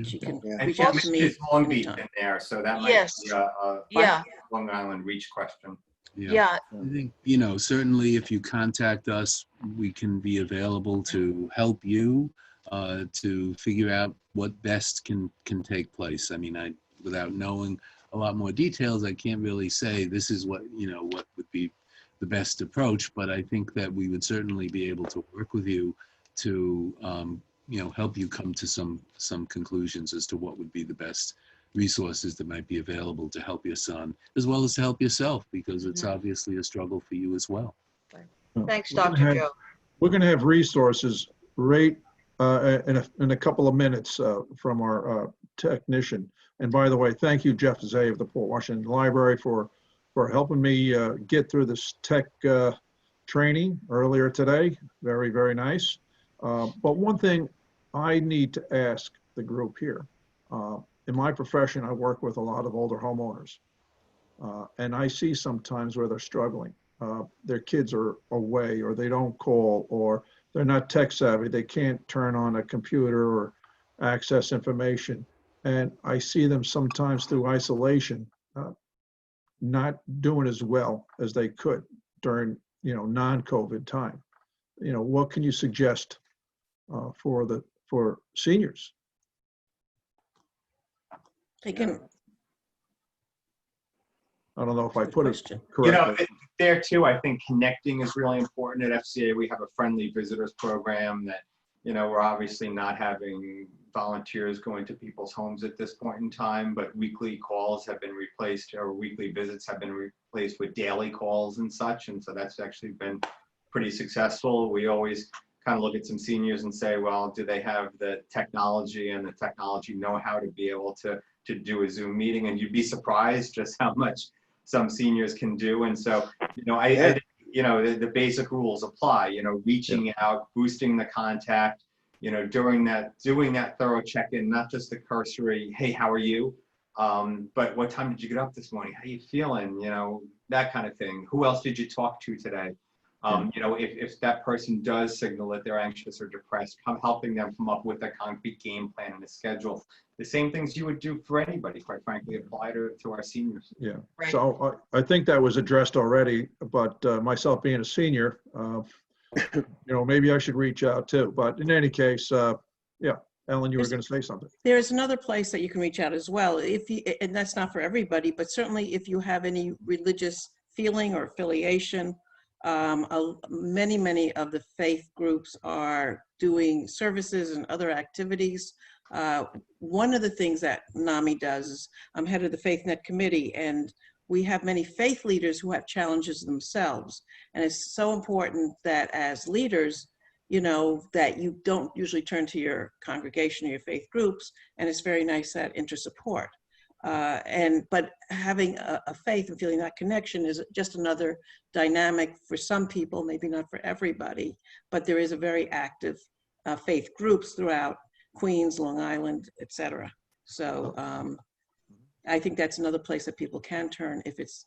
she can Yeah. And reach out to me it's Long Beach anytime. in there, so that might Yes. be a Yeah, Long Island reach question. yeah, I think, you know, certainly if you contact us, we can be available to help you to figure out what best can take place. I mean, without knowing a lot more details, I can't really say this is what, you know, what would be the best approach, but I think that we would certainly be able to work with you to, you know, help you come to some conclusions as to what would be the best resources that might be available to help your son, as well as to help yourself, because it's obviously a struggle for you as well. thanks, We're gonna Dr. have- Joe. We're going to have resources right in a couple of minutes from our technician. And by the way, thank you, Jeff Zay of the Port Washington Library for helping me get through this tech training earlier today. Very, very nice. But one thing I need to ask the group here. In my profession, I work with a lot of older homeowners. And I see sometimes where they're struggling. Their kids are away, or they don't call, or they're not tech savvy. They can't turn on a computer or access information. And I see them sometimes through isolation, not doing as well as they could during, you know, non-COVID time. You know, what can you suggest for seniors? They can. I don't know if I put it You know, correctly. there too, I think connecting is really important. At FCA, we have a friendly visitors program that, you know, we're obviously not having volunteers going to people's homes at this point in time, but weekly calls have been replaced, or weekly visits have been replaced with daily calls and such. And so that's actually been pretty successful. We always kind of look at some seniors and say, well, do they have the technology and the technology know-how to be able to do a Zoom meeting? And you'd be surprised just how much some seniors can do. And so, you know, I think, you know, the basic rules apply, you know, reaching out, boosting the contact, you know, doing that thorough check-in, not just the cursory, hey, how are you? But what time did you get up this morning? How are you feeling? You know, that kind of thing. Who else did you talk to today? You know, if that person does signal that they're anxious or depressed, helping them come up with a concrete game plan and a schedule. The same things you would do for anybody, quite frankly, apply to our seniors. Yeah. Right. So I think that was addressed already, but myself being a senior, you know, maybe I should reach out too. But in any case, yeah, Ellen, you were going to say something. There's another place that you can reach out as well. If you, and that's not for everybody, but certainly if you have any religious feeling or affiliation, many of the faith groups are doing services and other activities. One of the things that NAMI does is I'm head of the FaithNet committee, and we have many faith leaders who have challenges themselves. And it's so important that as leaders, you know, that you don't usually turn to your congregation or your faith groups, and it's very nice that inter-support. But having a faith and feeling that connection is just another dynamic for some people, maybe not for everybody, but there is a very active faith groups throughout Queens, Long Island, etc. So I think that's another place that people can turn if it's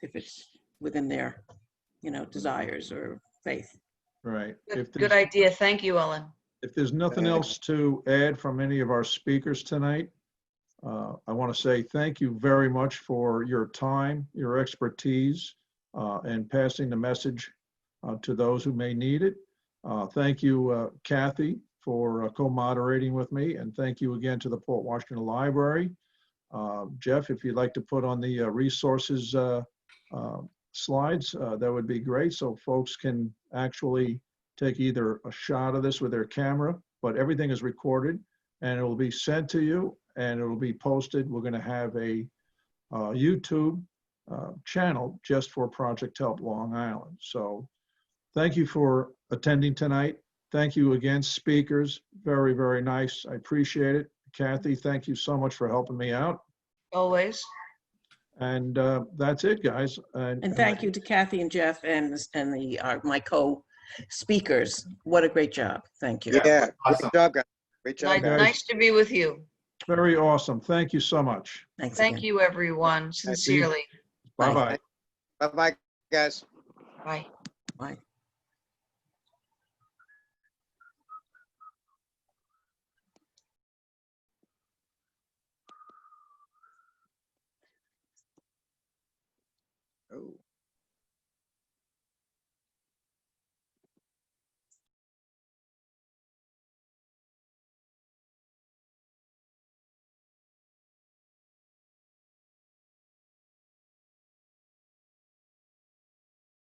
within their desires or faith. Right. Good idea. Thank you, Ellen. If there's nothing else to add from any of our speakers tonight, I want to say thank you very much for your time, your expertise, and passing the message to those who may need it. Thank you, Kathy, for co-moderating with me, and thank you again to the Port Washington Library. Jeff, if you'd like to put on the resources slides, that would be great, so folks can actually take either a shot of this with their camera, but everything is recorded and it will be sent to you and it will be posted. We're going to have a YouTube channel just for Project Help Long Island. So thank you for attending tonight. Thank you again, speakers. Very, very nice. I appreciate it. Kathy, thank you so much for helping me out. Always. And that's it, guys. And thank you to Kathy and Jeff and my co-speakers. What a great job. Thank you. Yeah, Awesome. great job, guys. Great job, guys. Nice to be with you. Very awesome. Thank you so much. Thanks Thank again. you, everyone, sincerely. Bye-bye. Bye-bye, guys. Bye. Bye.